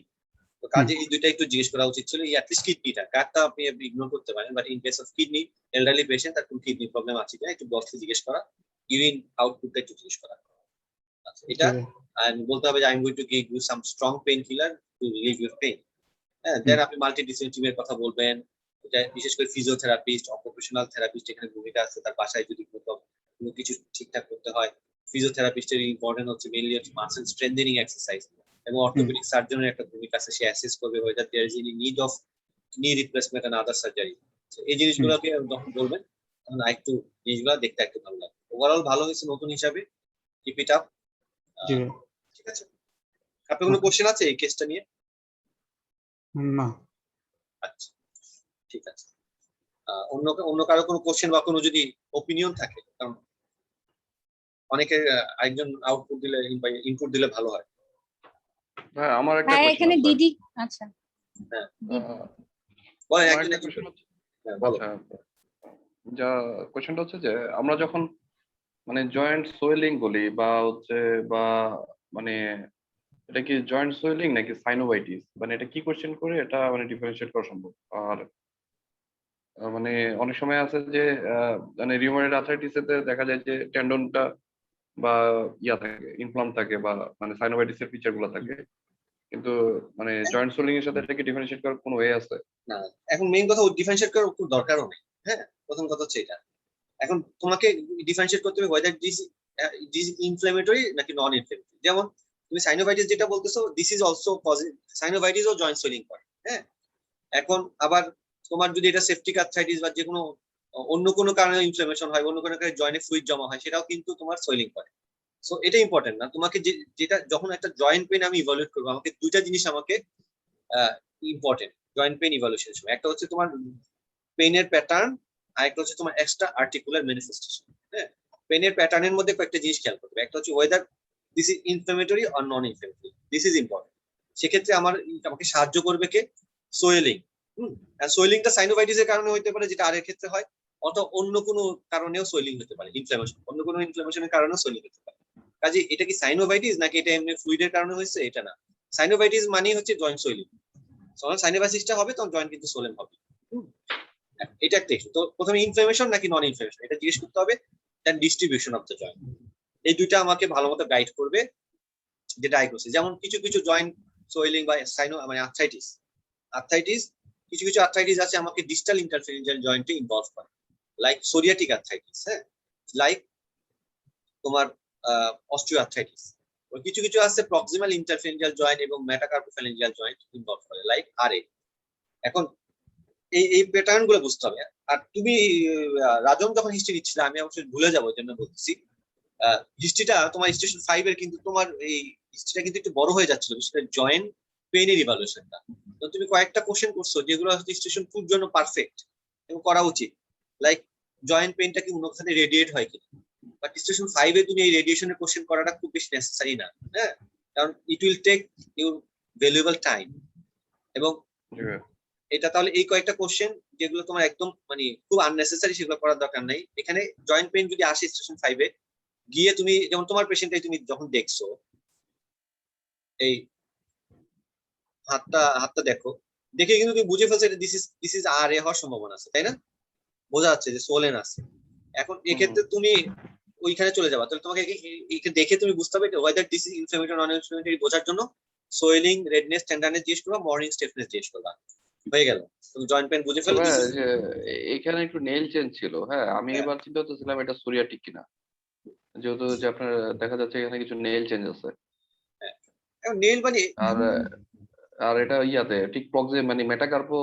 তো কাজে এই দুইটা একটু জিজ্ঞেস করা উচিত ছিল, অ্যাটলিস্ট কিডনিটা। গাটটা আপনি ইগনোর করতে পারেন, but in case of kidney, elderly patient, তার কোনো কিডনি প্রবলেম আছে কিনা একটু বসতে জিজ্ঞেস করা, ইউরিন আউটপুটটা একটু জিজ্ঞেস করা। আচ্ছা, এটা বলতে হবে যে I am going to give you some strong pain killer to relieve your pain. হ্যাঁ, দেন আপনি মাল্টিডিসিপ্লিনারি টিমের কথা বলবেন, এটা বিশেষ করে ফিজিওথেরাপিস্ট, অকুপেশনাল থেরাপিস্ট এখানে ভূমিকা আছে, তার বাসায় যদি কোনো কিছু ঠিকঠাক করতে হয়, ফিজিওথেরাপিস্টের ইম্পর্টেন্ট হচ্ছে মেইনলি হচ্ছে মাসেল স্ট্রেংথেনিং এক্সারসাইজ, এবং অর্থোপেডিক সার্জনের একটা ভূমিকা আছে, সে অ্যাসেস করবে whether there is any need of knee replacement and other surgery। এই জিনিসগুলোকে যখন বলবেন তখন একটু জিনিসগুলো দেখতে একটু ভালো লাগে। ওভারঅল ভালো হয়েছে নতুন হিসাবে, কিপ ইট আপ। জি ঠিক আছে, আপনার কোনো কোশ্চেন আছে এই কেসটা নিয়ে? না। আচ্ছা, ঠিক আছে। অন্য কারো কোনো কোশ্চেন বা কোনো যদি ওপিনিয়ন থাকে, কারণ অনেকে আরেকজন আউটপুট দিলে ইনপুট দিলে ভালো হয়। হ্যাঁ, আমার একটা হ্যাঁ question এখানে আছে। দিদি, আচ্ছা হ্যাঁ, আহ, বলেন আমার একজন একটা একজন question করে। হচ্ছে, হ্যাঁ, বলো। আচ্ছা, যা কোশ্চেনটা হচ্ছে যে আমরা যখন মানে জয়েন্ট সোয়েলিং বলি বা হচ্ছে বা মানে এটা কি জয়েন্ট সোয়েলিং নাকি সাইনোভাইটিস, মানে এটা কি কোশ্চেন করে এটা মানে ডিফারেন্সিয়েট করা সম্ভব? আর মানে অনেক সময় আছে যে মানে রিউমাটয়েড আর্থ্রাইটিস এতে দেখা যায় যে টেন্ডনটা বা ইয়া থাকে, ইনফ্লাম থাকে বা মানে সাইনোভাইটিস এর ফিচার গুলো থাকে, কিন্তু মানে জয়েন্ট সোয়েলিং এর সাথে এটা কি ডিফারেন্সিয়েট করার কোনো ওয়ে আছে? না, এখন মেইন কথা ডিফারেন্সিয়েট করার খুব দরকারও নেই। হ্যাঁ, প্রথম কথা হচ্ছে এটা। এখন তোমাকে ডিফারেন্সিয়েট করতে হবে whether this is ইনফ্ল্যামেটরি নাকি নন ইনফ্ল্যামেটরি। যেমন তুমি সাইনোভাইটিস যেটা বলতেছো, this is also positive, synovitis ও জয়েন্ট সোয়েলিং করে। হ্যাঁ, এখন আবার তোমার যদি এটা সেপটিক আর্থ্রাইটিস বা যে কোনো অন্য কোনো কারণে ইনফ্লামেশন হয়, অন্য কোনো কারণে জয়েন্টে ফ্লুইড জমা হয়, সেটাও কিন্তু তোমার সোয়েলিং করে। সো এটা ইম্পর্টেন্ট না। তোমাকে যেটা যখন একটা জয়েন্ট পেইন আমি ইভালুয়েট করবো, আমাকে দুইটা জিনিস আমাকে ইম্পর্টেন্ট জয়েন্ট পেইন ইভালুয়েশনের সময়। একটা হচ্ছে তোমার পেইনের প্যাটার্ন, আর একটা হচ্ছে তোমার এক্সট্রা আর্টিকুলার ম্যানিফেস্টেশন। হ্যাঁ, পেইনের প্যাটার্নের মধ্যে কয়েকটা জিনিস খেয়াল করবে। একটা হচ্ছে weather this is inflammatory or non inflammatory, this is important. সেক্ষেত্রে আমাকে সাহায্য করবে কে? সোয়েলিং। সোয়েলিংটা সাইনোভাইটিসের কারণে হতে পারে, যেটা আর এর ক্ষেত্রে হয়, অথবা অন্য কোনো কারণেও সোয়েলিং হতে পারে, ইনফ্লামেশন, অন্য কোনো ইনফ্লামেশনের কারণেও সোয়েলিং হতে পারে। কাজে এটা কি সাইনোভাইটিস নাকি এটা এমনি ফ্লুইডের কারণে হয়েছে, এটা না। সাইনোভাইটিস মানে হচ্ছে জয়েন্ট সোয়েলিং, যখন সাইনোভাইটিসটা হবে তখন জয়েন্ট কিন্তু সোলেন হবে। এটা একটা ইস্যু। তো প্রথমে ইনফ্লামেশন নাকি নন ইনফ্লামেশন এটা জিজ্ঞেস করতে হবে, দেন ডিস্ট্রিবিউশন অফ দ্য জয়েন্ট। এই দুইটা আমাকে ভালো মতো গাইড করবে যে ডায়াগনোসিস। যেমন কিছু কিছু জয়েন্ট সোয়েলিং বা মানে আর্থ্রাইটিস কিছু কিছু আর্থ্রাইটিস আছে আমাকে ডিস্টাল ইন্টারফেরেন্সিয়াল জয়েন্টে ইনভলভ করে, লাইক সোরিয়াটিক আর্থ্রাইটিস। হ্যাঁ, লাইক তোমার অস্টিও আর্থ্রাইটিস। কিছু কিছু আছে প্রক্সিমাল ইন্টারফেরেন্সিয়াল জয়েন্ট এবং মেটাকার্পোফ্যালেঞ্জিয়াল জয়েন্ট ইনভলভ করে, লাইক আরএ। এখন এই প্যাটার্ন গুলো বুঝতে হবে। আর তুমি রাজন যখন হিস্ট্রি দিচ্ছিলে, আমি অবশ্যই ভুলে যাবো এই জন্য বলতেছি, হিস্ট্রিটা তোমার স্টেশন 5 এর কিন্তু তোমার এই হিস্ট্রিটা কিন্তু একটু বড় হয়ে যাচ্ছিল, বিশেষ করে জয়েন্ট পেইনের ইভালুয়েশনটা। তো তুমি কয়েকটা কোশ্চেন করছো যেগুলো হচ্ছে স্টেশন 2 এর জন্য পারফেক্ট এবং করা উচিত, লাইক জয়েন্ট পেইনটা কি অনুখানে রেডিয়েট হয় কিনা। বাট স্টেশন 5 এ তুমি এই রেডিয়েশনের কোশ্চেন করাটা খুব বেশি নেসেসারি না। হ্যাঁ, কারণ it will take your valuable time. এবং এটা তাহলে এই কয়েকটা কোশ্চেন যেগুলো তোমার একদম মানে খুব আননেসেসারি, সেগুলো করার দরকার নাই। এখানে জয়েন্ট পেইন যদি আসে স্টেশন 5 এ গিয়ে, তুমি যেমন তোমার পেশেন্টটাই তুমি যখন দেখছো, এই হাতটা দেখো, দেখে কিন্তু তুমি বুঝে ফেলছো দিস ইজ আর এ হওয়ার সম্ভাবনা আছে, তাই না? বোঝা যাচ্ছে যে সোলেন আছে। এখন এক্ষেত্রে তুমি ওইখানে চলে যাবা, তাহলে তোমাকে দেখে তুমি বুঝতে হবে weather this is inflammatory non inflammatory বোঝার জন্য সোয়েলিং, রেডনেস, টেন্ডারনেস জিজ্ঞেস করবা, মর্নিং স্টিফনেস জিজ্ঞেস করবা, হয়ে গেল। তুমি জয়েন্ট পেইন বুঝে ফেলো। তবে যে এখানে একটু নেইল চেঞ্জ ছিল। হ্যাঁ, আমি হ্যাঁ। এবার চিন্তা করতেছিলাম এটা সোরিয়াটিক কিনা, যেহেতু যে আপনার দেখা যাচ্ছে এখানে কিছু নেইল চেঞ্জ আছে। এখন নেইল মানে আর আর এটা ইয়াতে ঠিক প্রক্সিম মানে মেটাকার্পো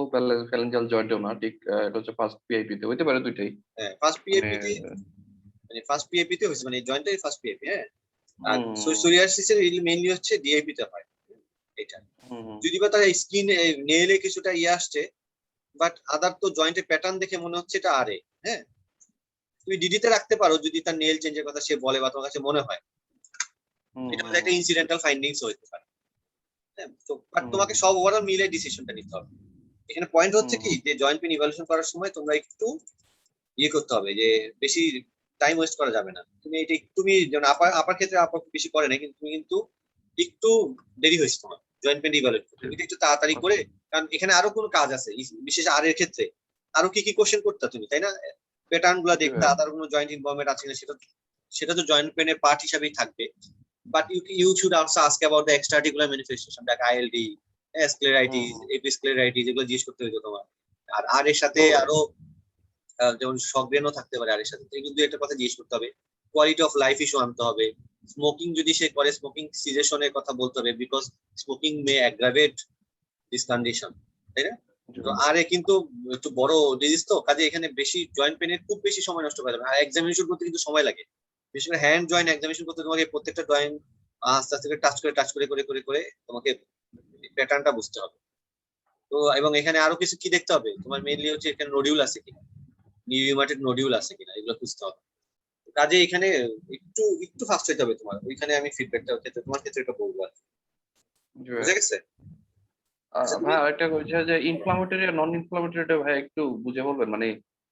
ফ্যালেঞ্জাল জয়েন্টেও না ঠিক, এটা হচ্ছে ফার্স্ট পিআইপি তে হইতে পারে দুইটাই। হ্যাঁ, ফার্স্ট পিএপি তে, মানে ফার্স্ট পিএপি তে হইছে, মানে জয়েন্টের ফার্স্ট পিএপি। হ্যাঁ, আর সোরিয়াসিসের মেইনলি হচ্ছে ডিআইপি তে হয় এটা। যদি বা তার স্কিন নেইলে কিছুটা ইয়ে আসছে, বাট আদার তো জয়েন্টের প্যাটার্ন দেখে মনে হচ্ছে এটা আরে। হ্যাঁ, তুমি ডিডিতে রাখতে পারো যদি তার নেইল চেঞ্জের কথা সে বলে বা তোমার কাছে মনে হয়, এটা হচ্ছে একটা ইনসিডেন্টাল ফাইন্ডিংস হতে পারে। হ্যাঁ, তো বাট তোমাকে সব ওভারঅল মিলে ডিসিশনটা নিতে হবে। এখানে পয়েন্ট হচ্ছে কি, যে জয়েন্ট পেইন ইভালুয়েশন করার সময় তোমরা একটু ইয়ে করতে হবে, যে বেশি টাইম ওয়েস্ট করা যাবে না। তুমি যেমন আপার ক্ষেত্রে আপা বেশি করে না, কিন্তু তুমি কিন্তু একটু দেরি হয়েছে তোমার জয়েন্ট পেইন ইভালুয়েট করতে, তুমি একটু তাড়াতাড়ি করে, কারণ এখানে আরো কোনো কাজ আছে, বিশেষ আর এর ক্ষেত্রে আরো কি কি কোশ্চেন করতে তুমি, তাই না? প্যাটার্ন গুলা দেখতে, আদার কোনো জয়েন্ট ইনভলভমেন্ট আছে কিনা সেটা তো জয়েন্ট পেইনের পার্ট হিসেবেই থাকবে। But you should also ask about the extra articular manifestation like ILD, scleritis, episcleritis, এগুলো জিজ্ঞেস করতে হইতো তোমার। আর এর সাথে আরো যেমন শকব্রেনও থাকতে পারে আর এর সাথে, এই কিন্তু একটা কথা জিজ্ঞেস করতে হবে। কোয়ালিটি অফ লাইফ ইস্যু আনতে হবে। স্মোকিং যদি সে করে, স্মোকিং সিজেশনের কথা বলতে হবে, because smoking May aggravate this condition, তাই না? তো আরে কিন্তু একটু বড় ডিজিজ তো, কাজে এখানে বেশি জয়েন্ট পেনের খুব বেশি সময় নষ্ট করা যাবে না। আর এক্সামিনেশন করতে কিন্তু সময় লাগে, বিশেষ করে হ্যান্ড জয়েন্ট এক্সামিনেশন করতে তোমাকে প্রত্যেকটা জয়েন্ট আস্তে আস্তে টাচ করে তোমাকে প্যাটার্নটা বুঝতে হবে। তো এবং এখানে আরো কিছু কি দেখতে হবে তোমার, মেইনলি হচ্ছে এখানে নোডিউল আছে কিনা, নিউরিউমাটেড নোডিউল আছে কিনা, এগুলো খুঁজতে হবে। কাজে এখানে একটু ফাস্ট হতে হবে তোমার, ওইখানে আমি ফিডব্যাকটা ক্ষেত্রে তোমার ক্ষেত্রে এটা বলবো আর কি। বুঝা গেছে? আচ্ছা, ভাই আরেকটা হচ্ছে যে ইনফ্লামেটরি আর নন ইনফ্লামেটরিটা ভাই একটু বুঝে বলবেন, মানে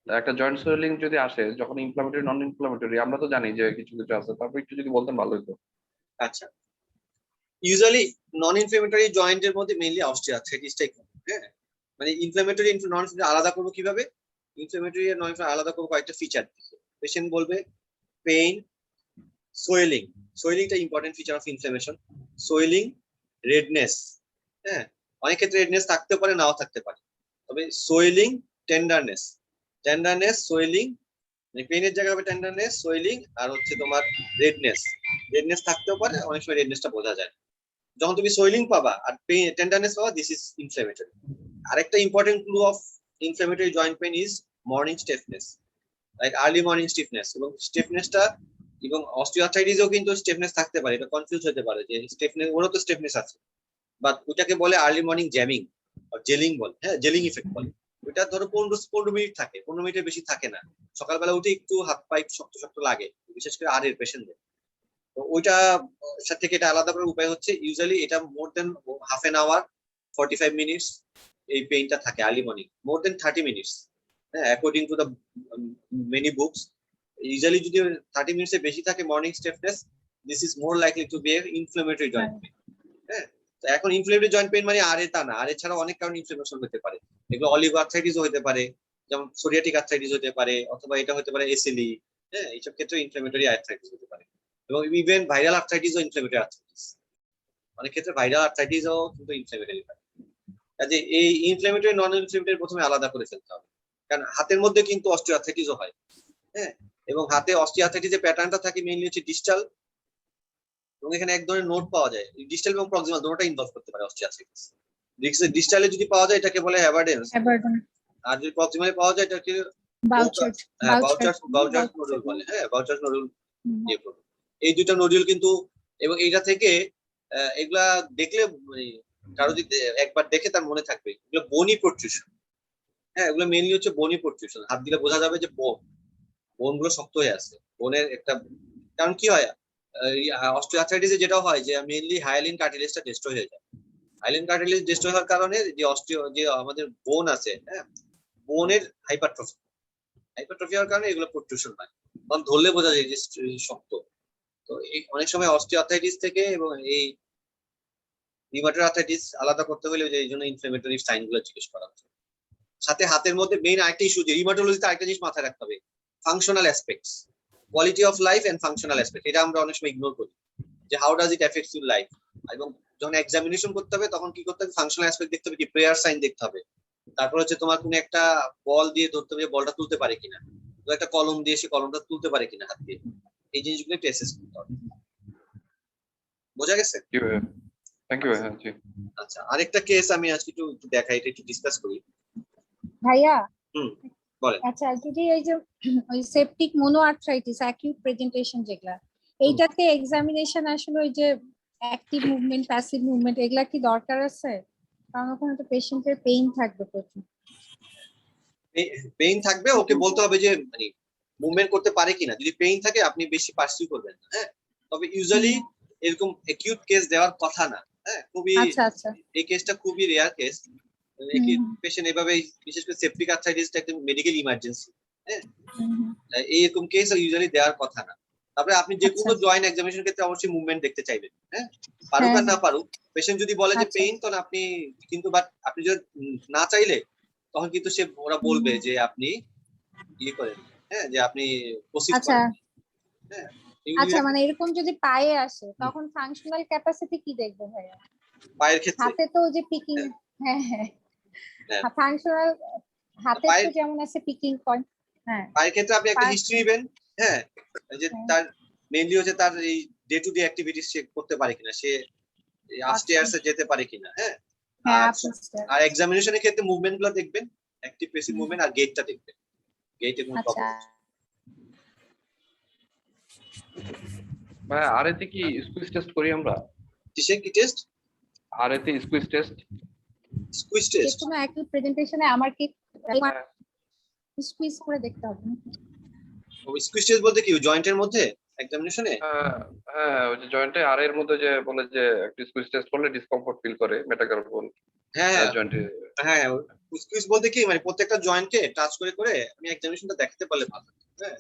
একটা জয়েন্ট সোয়েলিং যদি আসে, যখন ইনফ্লামেটরি নন ইনফ্লামেটরি আমরা তো জানি যে কিছু কিছু আছে, তারপর একটু যদি বলতেন ভালো হতো। আচ্ছা, ইউজুয়ালি নন ইনফ্লেমেটরি জয়েন্টের মধ্যে মেইনলি অস্টিওআর্থ্রাইটিসটাই কমন। হ্যাঁ, মানে ইনফ্লেমেটরি নন ইনফ্লেমেটরি আলাদা করবো কিভাবে, ইনফ্লেমেটরি আর নন ইনফ্লেমেটরি আলাদা করবো কয়েকটা ফিচার দিকে। পেশেন্ট বলবে পেইন, সোয়েলিং, সোয়েলিংটা important feature of inflammation, swelling, redness. হ্যাঁ, অনেক ক্ষেত্রে রেডনেস থাকতে পারে, নাও থাকতে পারে, তবে সোয়েলিং, টেন্ডারনেস, টেন্ডারনেস, সোয়েলিং, মানে পেইনের জায়গায় হবে টেন্ডারনেস, সোয়েলিং, আর হচ্ছে তোমার রেডনেস। রেডনেস থাকতেও পারে, অনেক সময় রেডনেসটা বোঝা যায়। যখন তুমি সোয়েলিং পাবা আর টেন্ডারনেস পাবা, দিস ইজ ইনফ্লেমেটরি। আরেকটা important clue of inflammatory joint pain is morning stiffness, like early morning stiffness. এবং স্টিফনেসটা এবং অস্টিওআর্থ্রাইটিসেও কিন্তু স্টিফনেস থাকতে পারে, এটা কনফিউজ হতে পারে যে স্টিফনেস, ওরও তো স্টিফনেস আছে, বাট ওটাকে বলে আর্লি মর্নিং জ্যামিং আর জেলিং বলে। হ্যাঁ, জেলিং ইফেক্ট বলে। ওইটা ধরো 15 মিনিট থাকে, 15 মিনিটের বেশি থাকে না। সকালবেলা উঠে একটু হাত পায়ে শক্ত শক্ত লাগে, বিশেষ করে আর এর পেশেন্টদের। তো ওইটা থেকে এটা আলাদা করার উপায় হচ্ছে, ইউজুয়ালি এটা more than half an hour, 45 minutes এই পেইনটা থাকে early morning, more than 30 minutes. হ্যাঁ, according to the many books, usually যদি 30 মিনিটস এর বেশি থাকে morning stiffness, this is more likely to be inflammatory joint pain. হ্যাঁ, তো এখন ইনফ্লেমেটরি জয়েন্ট পেইন মানে আর তা না, আর এছাড়া অনেক কারণে ইনফ্লেমেশন হতে পারে। এগুলো অলিগো আর্থ্রাইটিসও হতে পারে, যেমন সোরিয়াটিক আর্থ্রাইটিস হতে পারে, অথবা এটা হতে পারে এসএলই। হ্যাঁ, এইসব ক্ষেত্রে ইনফ্লেমেটরি আর্থ্রাইটিস হতে পারে। এবং ইভেন ভাইরাল আর্থ্রাইটিসও ইনফ্লেমেটরি আর্থ্রাইটিস, অনেক ক্ষেত্রে ভাইরাল আর্থ্রাইটিসও কিন্তু ইনফ্লেমেটরি হয়। কাজে এই ইনফ্লেমেটরি নন ইনফ্লেমেটরি প্রথমে আলাদা করে ফেলতে হবে, কারণ হাতের মধ্যে কিন্তু অস্টিওআর্থ্রাইটিসও হয়। হ্যাঁ, এবং হাতে অস্টিওআর্থ্রাইটিসের প্যাটার্নটা থাকে মেইনলি হচ্ছে ডিস্টাল, এবং এখানে এক ধরনের নোট পাওয়া যায়, ডিস্টাল এবং প্রক্সিমাল দুটোটা ইনভলভ করতে পারে অস্টিওআর্থ্রাইটিস। ডিস্টালে যদি পাওয়া যায় এটাকে বলে হ্যাভার্ডেন্স, আর যদি প্রক্সিমালে পাওয়া যায় এটাকে বাউচার্স নোডুল বলে। হ্যাঁ, বাউচার্স নোডুল দিয়ে করবে। এই দুটো নোডুল কিন্তু, এবং এইটা থেকে এগুলা দেখলে মানে কারো যদি একবার দেখে তার মনে থাকবে, এগুলো বোনি প্রোট্রুশন। হ্যাঁ, এগুলো মেইনলি হচ্ছে বোনি প্রোট্রুশন, হাত দিলে বোঝা যাবে যে বোন গুলো শক্ত হয়ে আছে, বোনের একটা। কারণ কি হয়, অস্টিওআর্থ্রাইটিসে যেটা হয় যে মেইনলি হায়ালিন কার্টিলেজটা ডিস্ট্রয় হয়ে যায়। হায়ালিন কার্টিলেজ ডিস্ট্রয় হওয়ার কারণে যে আমাদের বোন আছে, হ্যাঁ, বোনের হাইপারট্রফি হওয়ার কারণে এগুলো প্রোট্রুশন হয়, তখন ধরলে বোঝা যায় যে শক্ত। তো অনেক সময় অস্টিওআর্থ্রাইটিস থেকে এবং এই রিউমাটয়েড আর্থ্রাইটিস আলাদা করতে হলে যে এই জন্য ইনফ্লেমেটরি সাইন গুলো জিজ্ঞেস করা হচ্ছে। সাথে হাতের মধ্যে মেইন আরেকটা ইস্যু, যে রিউমাটোলজিতে আরেকটা জিনিস মাথায় রাখতে হবে, functional aspects, quality of life and functional aspect. এটা আমরা অনেক সময় ইগনোর করি, যে how does it affects your life. এবং যখন এক্সামিনেশন করতে হবে তখন কি করতে হবে, ফাংশনাল অ্যাসপেক্ট দেখতে হবে, কি প্রেয়ার সাইন দেখতে হবে। তারপর হচ্ছে তোমার কোনো একটা বল দিয়ে ধরতে হবে, বলটা তুলতে পারে কিনা, তো একটা কলম দিয়ে সে কলমটা তুলতে পারে কিনা হাত দিয়ে, এই জিনিসগুলো একটু অ্যাসেস করতে হবে। বোঝা গেছে? Thank you. হ্যাঁ, জি। আচ্ছা, আরেকটা কেস আমি আজকে একটু দেখাই, এটা একটু ডিসকাস করি। ভাইয়া, বলেন। আচ্ছা, যদি এই যে ওই সেপটিক মোনোআর্থ্রাইটিস অ্যাকিউট প্রেজেন্টেশন যেগুলা, এইটাতে এক্সামিনেশন আসলে ওই যে অ্যাক্টিভ মুভমেন্ট, প্যাসিভ মুভমেন্ট, এগুলা কি দরকার আছে? কারণ ওখানে তো পেশেন্টের পেইন থাকবে প্রচুর। পেইন থাকবে, ওকে বলতে হবে যে মানে মুভমেন্ট করতে পারে কিনা। যদি পেইন থাকে আপনি বেশি পার্সিউ করবেন না। হ্যাঁ, তবে ইউজুয়ালি এরকম অ্যাকিউট কেস দেওয়ার কথা না। হ্যাঁ, খুবই, আচ্ছা, এই কেসটা খুবই রেয়ার কেস। পেশেন্ট এভাবে, বিশেষ করে সেপটিক আর্থ্রাইটিসটা একটা মেডিকেল ইমার্জেন্সি। হ্যাঁ, এইরকম কেস ইউজুয়ালি দেওয়ার কথা না। তারপরে আপনি যে কোনো জয়েন্ট এক্সামিনেশন ক্ষেত্রে অবশ্যই মুভমেন্ট দেখতে চাইবেন। হ্যাঁ, পারুক আর না পারুক, পেশেন্ট যদি বলে যে পেইন, তখন আপনি কিন্তু, বাট আপনি যদি না চাইলে তখন কিন্তু ওরা বলবে যে আপনি ইয়ে করেন। হ্যাঁ, যে আপনি প্রসিড করেন। হ্যাঁ, আচ্ছা, মানে এরকম যদি পায়ে আসে তখন ফাংশনাল ক্যাপাসিটি কি দেখবো ভাইয়া? পায়ের ক্ষেত্রে হাতে তো ওই যে পিকিং, হ্যাঁ হ্যাঁ হ্যাঁ। ফাংশনাল হাতে তো পায়ের- যেমন আছে পিকিং পয়েন্ট, হ্যাঁ পায়ের ক্ষেত্রে আপনি একটা পায়ের- হিস্ট্রি নেবেন, হ্যাঁ, এই যে হ্যাঁ। তার মেইনলি হচ্ছে তার এই ডে টু ডে অ্যাক্টিভিটিস সে করতে পারে কিনা, সে আপস্টেয়ার্স এ যেতে পারে কিনা, হ্যাঁ। হ্যাঁ আর আপনি start। আর এক্সামিনেশনের ক্ষেত্রে মুভমেন্ট গুলো দেখবেন, অ্যাক্টিভ প্যাসিভ মুভমেন্ট, আর গেটটা দেখবেন, গেটে কোনো আচ্ছা প্রবলেম ভাই আর এতে কি স্কুইজ টেস্ট করি আমরা? কিসে কি টেস্ট? আর এতে স্কুইজ টেস্ট? স্কুইজ যে টেস্ট? কোনো একই প্রেজেন্টেশনে আমার কি স্কুইজ করে দেখতে হবে নাকি? স্কুইজ টেস্ট বলতে কি জয়েন্টের মধ্যে এক্সামিনেশনে? হ্যাঁ ওই যে জয়েন্টে আর এর মধ্যে যে বলে যে একটু স্কুইজ টেস্ট করলে ডিসকমফর্ট ফিল করে মেটাকার্পল হ্যাঁ জয়েন্টে। হ্যাঁ, স্কুইজ বলতে কি মানে প্রত্যেকটা জয়েন্টকে টাচ করে করে আমি এক্সামিনেশনটা দেখাতে পারলে ভালো, হ্যাঁ।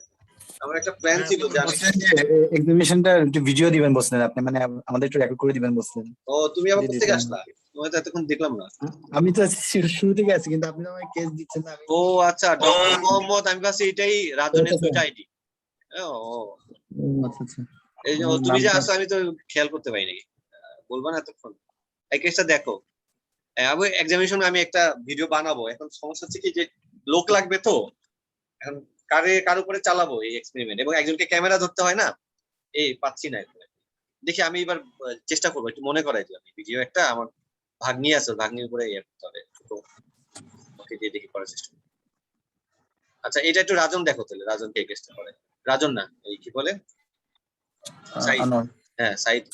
আমার একটা প্ল্যান ছিল যে আমি, এক্সামিনেশনটা একটু ভিডিও দিবেন বলছিলেন আপনি, মানে আমাদের একটু রেকর্ড করে দিবেন বলছিলেন। ও তুমি আবার জি, জি, কোথেকে জি। আসলা? তোমায় তো এতক্ষণ দেখলাম না। আমি তো শুরু থেকে আছি, কিন্তু আপনি তো আমাকে কেস দিচ্ছেন না। আমি ও আচ্ছা, ডক্টর মোহাম্মদ, আমি ভাবছি এটাই রাজনের আচ্ছা, দুইটা আইডি। ও আচ্ছা আচ্ছা। এই যে তুমি যে আসো আমি তো খেয়াল করতে পারি নাকি, বলবা না এতক্ষণ? এই কেসটা দেখো, আমি এক্সামিনেশন আমি একটা ভিডিও বানাবো, এখন সমস্যা হচ্ছে কি যে লোক লাগবে তো, এখন কার উপরে চালাবো এই এক্সপেরিমেন্ট, এবং একজনকে ক্যামেরা ধরতে হয় না, এই পাচ্ছি না এখন। দেখি আমি এবার চেষ্টা করবো একটু মনে করাই দিলাম ভিডিও একটা, আমার ভাগ্নি আছে, ভাগ্নির উপরে ইয়ে করতে হবে, তো ওকে দিয়ে দেখি করার চেষ্টা করবো। আচ্ছা এটা একটু রাজন দেখো তাহলে, রাজন কে কেসটা করে, রাজন না এই কি বলে, সাইদ, আনোয়ার। হ্যাঁ সাইদ।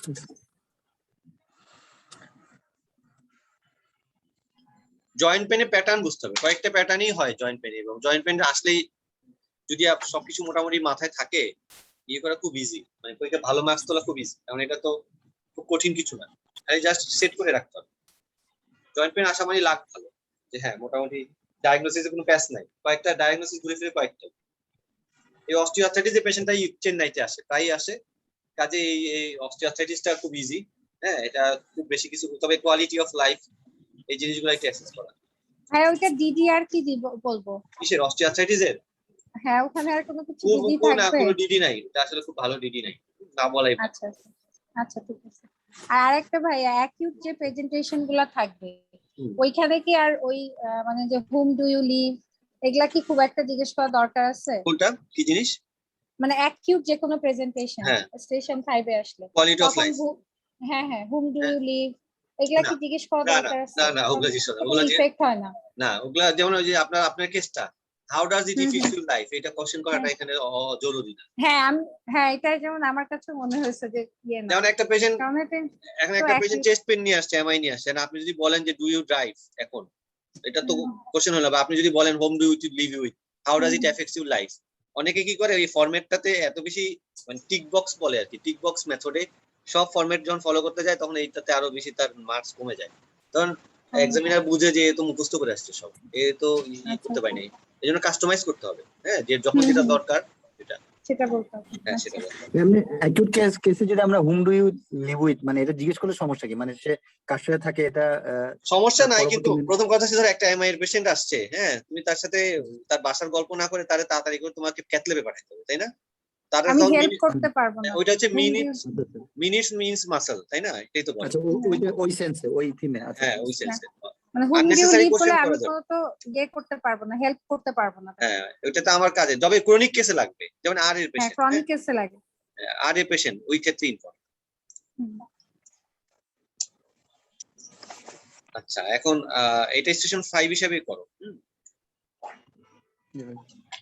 জয়েন্ট পেনে প্যাটার্ন বুঝতে হবে, কয়েকটা প্যাটার্নই হয় জয়েন্ট পেনে, এবং জয়েন্ট পেন আসলেই যদি সবকিছু মোটামুটি মাথায় থাকে, ইয়ে করা খুব ইজি, মানে পরীক্ষা ভালো মার্কস তোলা খুব ইজি, কারণ এটা তো খুব কঠিন কিছু না, জাস্ট সেট করে রাখতে হবে। জয়েন্ট পেন আসা মানে লাগ ভালো, যে হ্যাঁ মোটামুটি ডায়াগনোসিসে কোনো প্যাচ নাই, কয়েকটা ডায়াগনোসিস ঘুরে ফিরে কয়েকটা। এই অস্টিওআর্থ্রাইটিস এর পেশেন্টটাই চেন্নাইতে আসে, তাই আসে, কাজে এই অস্টিওআর্থ্রাইটিসটা খুব ইজি, হ্যাঁ, এটা খুব বেশি কিছু, তবে কোয়ালিটি অফ লাইফ এই জিনিসগুলো একটু অ্যাসেস করা। হ্যাঁ ওইটা ডিডি আর কি বলবো? কিসের অস্টিওআর্থ্রাইটিস এর? হ্যাঁ ওখানে আর কোনো কিছু খুব ডিডি না, থাকবে? কোনো ডিডি নাই, এটা আসলে খুব ভালো ডিডি নাই, না বলাই ভালো। আচ্ছা আচ্ছা আচ্ছা ঠিক আছে। আর আরেকটা ভাই, অ্যাকিউট যে প্রেজেন্টেশন গুলা থাকবে হুম। ওইখানে কি আর ওই মানে যে হোম ডু ইউ লিভ এগুলা কি খুব একটা জিজ্ঞেস করা দরকার আছে? কোনটা কি জিনিস? মানে অ্যাকিউট যে কোনো প্রেজেন্টেশন হ্যাঁ। স্টেশন 5 এ আসলে কোয়ালিটি অফ তখন লাইফ? হ্যাঁ হ্যাঁ হোম ডু হ্যাঁ। ইউ লিভ এগুলা না, কি জিজ্ঞেস করা না না দরকার আছে? না না, ওগুলা জিনিস না, কোনো ওগুলা যে ইফেক্ট হয় না? না, ওগুলা যেমন ওই যে আপনার কেসটা, how does it hmm, effect hmm. Your life, এটা কোশ্চেন করাটা এখানে জরুরি না। হ্যাঁ আমি হ্যাঁ এটা যেমন আমার কাছে মনে হয়েছে যে ইয়ে না, যেমন একটা পেশেন্ট, কারণ এটা এখন তো একটা পেশেন্ট acute- চেস্ট পেন নিয়ে আসছে, এমআই নিয়ে আসছে, আপনি যদি বলেন যে ডু ইউ ড্রাইভ এখন, এটা তো কোশ্চেন হলো, বা আপনি যদি বলেন whom do you live with, how does it affects your life, অনেকে কি করে ওই ফরম্যাটটাতে এত বেশি মানে টিক বক্স বলে আর কি, টিক বক্স মেথডে সব ফরম্যাট যখন ফলো করতে যায় তখন এইটাতে আরো বেশি তার মার্কস কমে যায়, তখন এক্সামিনার বুঝে যে এ তো মুখস্থ করে আসছে সব, এ তো করতে পারে নাই, এই জন্য কাস্টমাইজ করতে হবে, হ্যাঁ, যে যখন যেটা দরকার সেটা বলতে হবে। হ্যাঁ আচ্ছা। সেটা বলতে হবে। এমনি অ্যাকিউট কেসে যেটা আমরা whom do you live with, মানে এটা জিজ্ঞেস করলে সমস্যা কি, মানে সে কার সাথে থাকে এটা সমস্যা নাই, পরবর্তী কিন্তু দিন- প্রথম কথা হচ্ছে ধরো একটা এমআই এর পেশেন্ট আসছে, হ্যাঁ, তুমি তার সাথে তার বাসার গল্প না করে তারে তাড়াতাড়ি করে তোমাকে ক্যাথলেবে পাঠাতে হবে, তাই না? তার আমি হেল্প করতে পারবো না। ওইটা হচ্ছে Whom do minutes you- minutes means muscle, তাই না? এটাই তো বলে, আচ্ছা ওই সেন্সে ওই থিমে। আচ্ছা হ্যাঁ ওই সেন্সে মানে হোম ডু Unnecessary লিভ বলে question আমি করা যাবে। তো ইয়ে করতে পারবো না, হেল্প করতে পারবো না। হ্যাঁ ওইটা তো আমার কাজে, তবে ক্রনিক কেসে লাগবে, যেমন আর এর হ্যাঁ পেশেন্ট, ক্রনিক কেসে লাগে। আর এর পেশেন্ট ওই ক্ষেত্রে ইম্পর্টেন্ট। হুম। আচ্ছা এখন এটা স্টেশন 5 হিসেবে করো।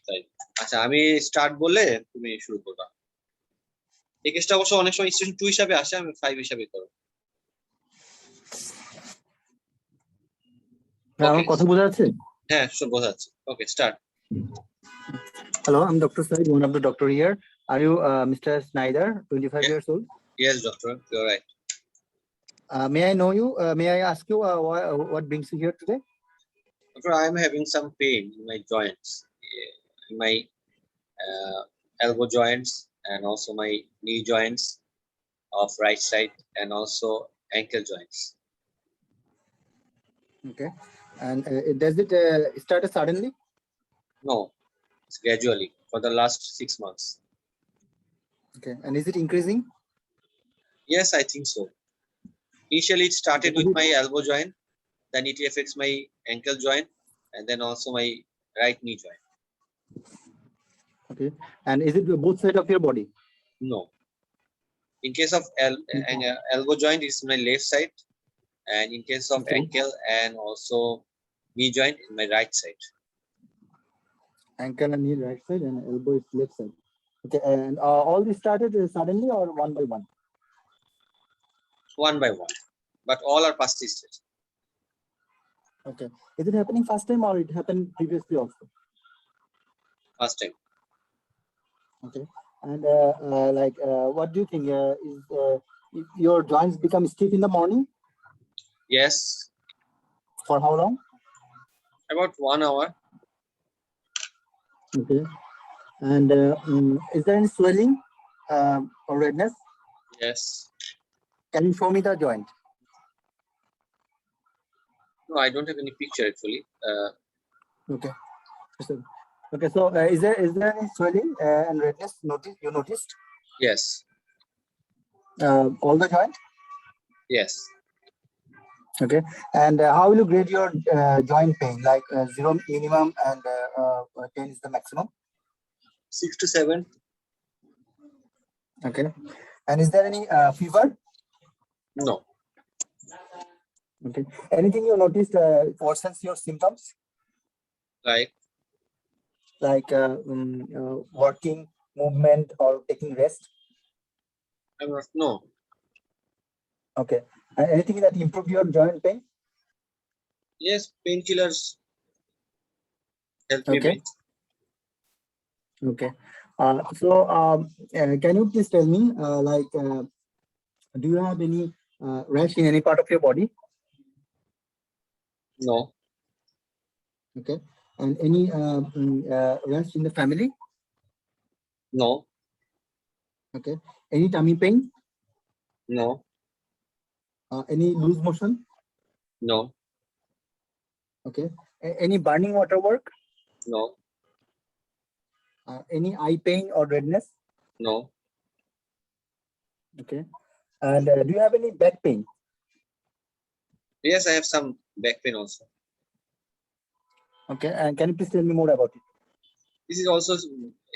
তাই আচ্ছা আমি স্টার্ট বললে তুমি শুরু করবা, এই কেসটা অবশ্য অনেক সময় স্টেশন 2 হিসাবে আসে, আমি 5 হিসাবে করো। আমার কথা বোঝা যাচ্ছে? হ্যাঁ সব বোঝা যাচ্ছে, okay start. Hello, I'm Dr. Said, one of the doctor here. Are you Mr. Snyder, 25 Yeah. years old? Yes doctor, you're right. May I know you? May I ask you what brings you here today? Doctor, I'm having some pain in my joints, in my elbow joints, and also my knee joints of right side, and also ankle joints. Okay. And does it start suddenly? No, it's gradually for the last 6 months. Okay. And is it increasing? Yes, I think so. Initially, it started with Mhm. my elbow joint, then it affects my ankle joint, and then also my right knee joint. Okay. And is it both sides of your body? No. In case of elbow joint, it's my left side, and in case of Okay. ankle and also knee joint, in my right side. Ankle and knee right side and elbow is left side. Okay. And all this started suddenly or one by one? One by one, but all are persisted. Okay. Is it happening first time or it happened previously also? First time. Okay. And what do you think? If your joints become stiff in the morning, Yes, for how long? about 1 hour. Okay. And is there any swelling or redness? Yes. Can you show me the joint? No, I don't have any picture actually. Okay. Okay. So is there any swelling and redness you noticed? Yes. All the joint? Yes. Okay. And how will you grade your joint pain? Like 0 minimum and 10 is the maximum. 6 to 7. Okay. And is there any fever? No. Okay. Anything you noticed worsens your symptoms, Like like working, movement, or taking rest? I'm not. No. Okay. Anything that improved your joint pain? Yes, painkillers help me. Okay. Okay. Can you please tell me, do you have any rash in any part of your body? No. Okay. And any rash in the family? No. Okay. Any tummy pain? No. Any loose motion? No. Okay. Any burning water work? No. Any eye pain or redness? No. Okay. And do you have any back pain? Yes, I have some back pain also. Okay. And can you please tell me more about it? This is also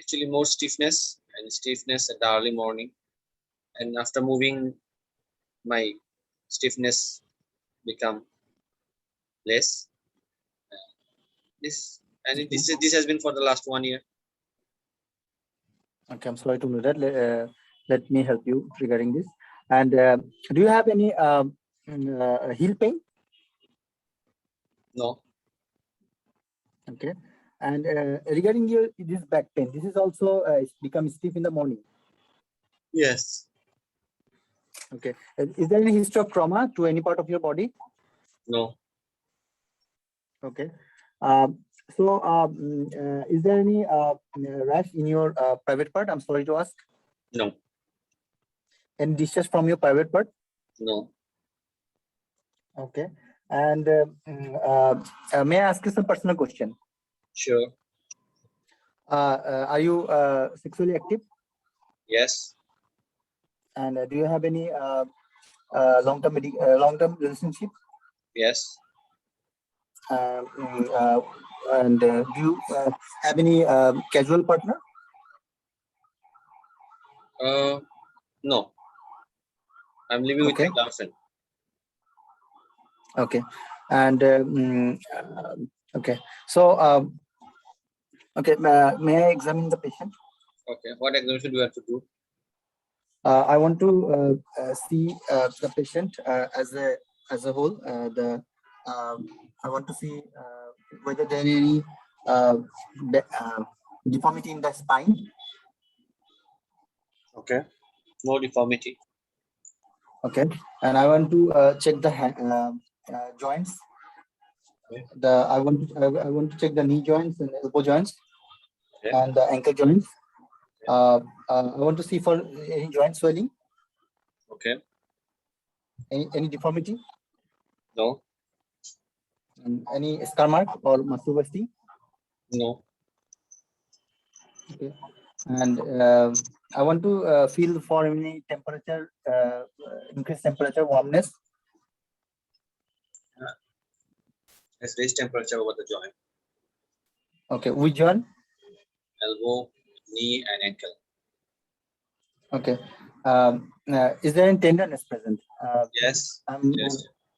actually more stiffness at the early morning, and after moving, my stiffness become less. This has been for the last 1 year. Okay. I'm sorry to know that. Let me help you regarding this. And do you have any heel pain? No. Okay. And regarding this back pain, this is also become stiff in the morning. Yes. Okay. Is there any history of trauma to any part of your body? No. Okay. Is there any rash in your private part? I'm sorry to ask. No. Any discharge from your private part? No. Okay. And may I ask you some personal question? Sure. Are you sexually active? Yes. And do you have any long-term relationship? Yes. And do you have any casual partner? No. I'm living with Okay. my girlfriend. Okay. And okay. So okay. May I examine the patient? Okay. What examination do you have to do? I want to see the patient as a whole. I want to see whether there are any deformity in the spine. Okay. No deformity. Okay, and I want to check the joints. Okay. I want to check the knee joints and elbow joints, Okay. and the ankle joints. I want to see for any joint swelling. Okay. Any deformity? No. And any scar mark or muscle wasting? No. Okay. And I want to feel for any temperature, increased temperature, warmness Let's raise temperature over the joint, Okay, which joint? elbow, knee, and ankle. Okay. Is there any tenderness present? Yes, I'm, yes,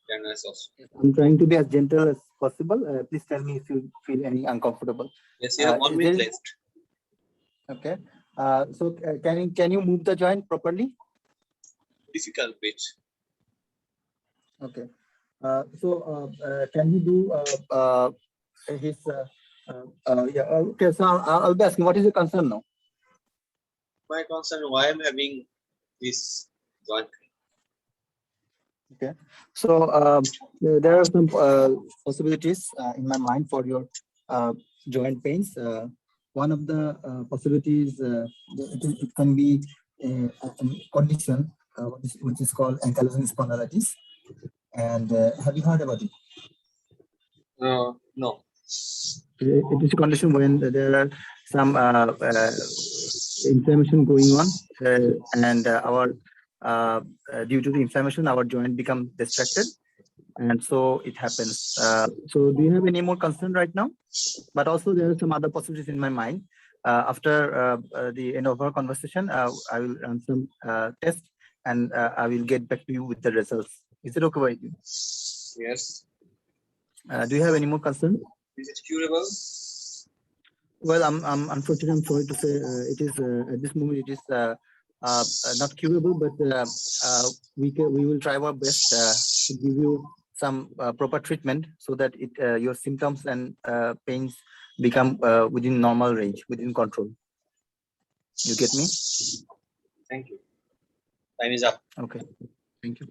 tenderness also. I'm trying to be as gentle as possible. Please tell me if you feel any uncomfortable. Yes, you have 1 is minute there- left. Okay. So can you move the joint properly? Difficult bit. Okay. Can he do his? Yeah. Okay. So I'll be asking. What is your concern now? My concern, why I'm having this joint pain. So there are some possibilities in my mind for your joint pains. One of the possibilities it can be a condition which is called ankylosing spondylitis. And have you heard about it? No. It is a condition when there are some inflammation going on, and due to the inflammation, our joint becomes distracted, and so it happens. So, do you have any more concern right now? But also, there are some other possibilities in my mind. After the end of our conversation, I will run some tests, and I will get back to you with the results. Is it okay with you? Yes. Do you have any more concern? Is it curable? Well, unfortunately, I'm sorry to say, it is at this moment it is not curable, but we will try our best to give you some proper treatment so that your symptoms and pains become within normal range, within control. You get me? Thank you. Time is up. Okay. Thank you.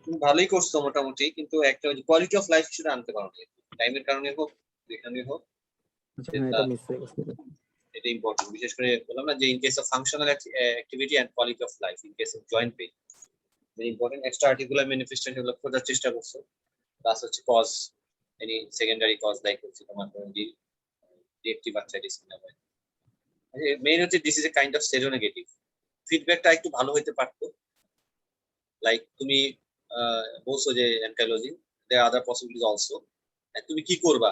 তুমি ভালোই করছো মোটামুটি, কিন্তু একটা কোয়ালিটি অফ লাইফ সেটা আনতে পারো না। টাইমের কারণে হোক, যেখানে হোক, এটা ইম্পর্টেন্ট। বিশেষ করে বললাম না যে in case of functional activity and quality of life, in case of joint pain very important. Extra articular manifestation এগুলো খোঁজার চেষ্টা করছো, প্লাস হচ্ছে cause, any secondary cause like হচ্ছে তোমার রিঅ্যাক্টিভ আর্থ্রাইটিস কিনা। মেইন হচ্ছে this is a kind of seronegative. ফিডব্যাকটা একটু ভালো হইতে পারতো, লাইক তুমি বলছো যে অ্যানকাইলোজিং, দেয়ার আদার পসিবিলিটিজ অলসো। তুমি কি করবা?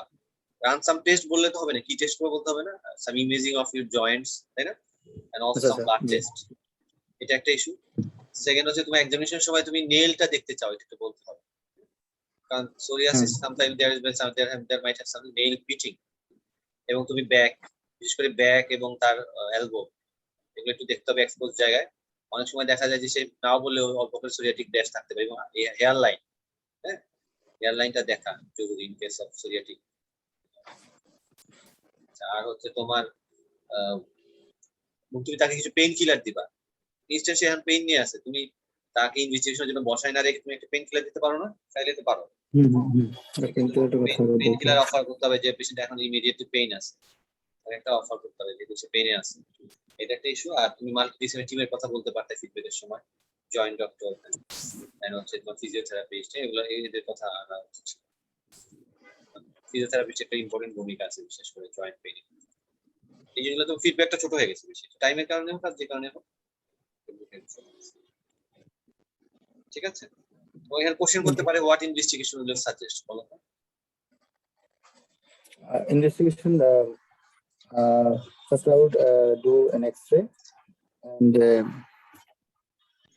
রান সাম টেস্ট বললে তো হবে না, কি টেস্ট করবো বলতে হবে না, some imaging of your joints, তাই না? And also some blood test. এটা একটা ইস্যু। সেকেন্ড হচ্ছে তোমার এক্সামিনেশনের সময় তুমি নেলটা দেখতে চাও, এটা একটু বলতে হবে, কারণ psoriasis sometime there might have some nail pitting. এবং তুমি ব্যাক, বিশেষ করে ব্যাক এবং তার এলবো, এগুলো একটু দেখতে হবে এক্সপোজ জায়গায়। অনেক সময় দেখা যায় যে সে নাও বললেও অল্প করে সোরিয়াটিক ড্যাশ থাকতে পারে, এবং হেয়ার লাইন, হ্যাঁ, হেয়ার লাইনটা দেখা জরুরি ইন কেস অফ সোরিয়াটিক। আর হচ্ছে তোমার তুমি তাকে কিছু পেইন কিলার দিবা, নিশ্চয়ই সে এখন পেইন নিয়ে আছে, তুমি তাকে ইনভেস্টিগেশনের জন্য বসায় না রেখে তুমি একটা পেইন কিলার দিতে পারো না? চাইলে তো পারো। পেইন কিলার অফার করতে হবে যে পেশেন্ট এখন ইমিডিয়েটলি পেইন আছে, একটা অফার করতে হবে যেহেতু সে পেইনে আছে। এটা একটা ইস্যু। আর তুমি মাল্টিডিসিপ্লিনারি টিমের কথা বলতে পারতে ফিডব্যাকের সময়, জয়েন্ট ডক্টর এন্ড হচ্ছে তোমার ফিজিওথেরাপিস্ট, এগুলো এদের কথা। ফিজিওথেরাপিস্ট একটা ইম্পর্টেন্ট ভূমিকা আছে বিশেষ করে জয়েন্ট পেইনে। এই যেগুলো তো ফিডব্যাকটা ছোট হয়ে গেছে বেশি, টাইমের কারণে হোক আর যে কারণে হোক। ঠিক আছে, ওই এর কোশ্চেন করতে পারে হোয়াট ইনভেস্টিগেশন উইল সাজেস্ট, বলো তো। Investigation. First, I would do an X-ray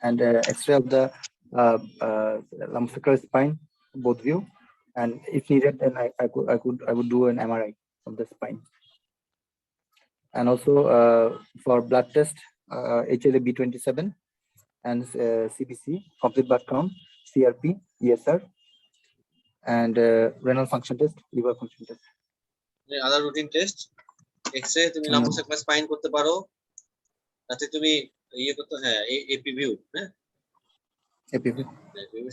and X-ray of the lumbosacral spine, both view, and if needed, then I would do an MRI of the spine. And also for blood test, HLA-B27 and CBC, complete blood count, CRP, ESR, and renal function test, liver function test. Other routine test. X-ray তুমি লাম্বোসার্কাল স্পাইন করতে পারো, তাতে তুমি ইয়ে করতে, হ্যাঁ, এপি ভিউ, হ্যাঁ, এপি ভিউ,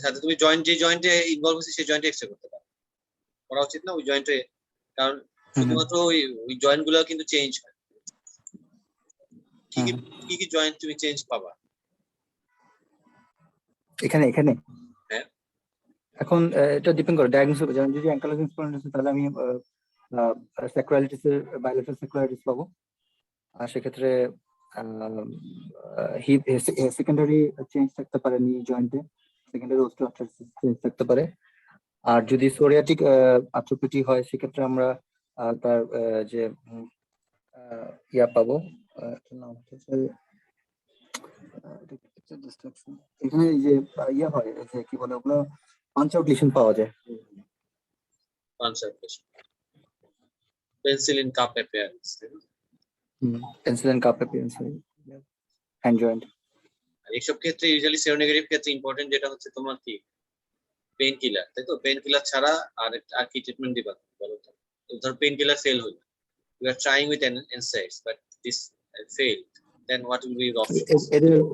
সাথে তুমি যে জয়েন্টে ইনভলভ হচ্ছে সেই জয়েন্টে এক্স-রে করতে পারো। করা উচিত না ওই জয়েন্টে, কারণ শুধুমাত্র ওই জয়েন্ট গুলো কিন্তু চেঞ্জ হয়। কি কি জয়েন্ট তুমি চেঞ্জ পাবা এখানে? হ্যাঁ, এখন এটা ডিপেন্ড করে ডায়াগনোসিস হবে। যেমন যদি অ্যাঙ্কাইলোজিং স্পন্ডিলোসিস, তাহলে আমি স্যাক্রালিটিসের বাইলেটারাল স্যাক্রালিটিস পাবো। আর সেক্ষেত্রে সেকেন্ডারি চেঞ্জ থাকতে পারে নি জয়েন্টে, সেকেন্ডারি অস্টিওআর্থ্রাইটিস চেঞ্জ থাকতে পারে। আর যদি সোরিয়াটিক আর্থ্রোপ্যাথি হয় সেক্ষেত্রে আমরা তার যে ইয়া পাবো, এটার নাম হচ্ছে এখানে এই যে ইয়া হয়, এই যে কি বলে ওগুলো, পাঞ্চ আউট লিশন পাওয়া যায়। Pencil in cup appearance, pencil in cup appearance hand joint. আর এইসব ক্ষেত্রে ইউজুয়ালি সেরোনেগেটিভ ক্ষেত্রে ইম্পর্টেন্ট যেটা হচ্ছে তোমার কি পেইন কিলার, তাই তো? পেইন কিলার ছাড়া আর কি ট্রিটমেন্ট দিবা বলো তো? ধর পেইন কিলার ফেল হলো, you are trying with NSAIDs but this fail, then what will be your options?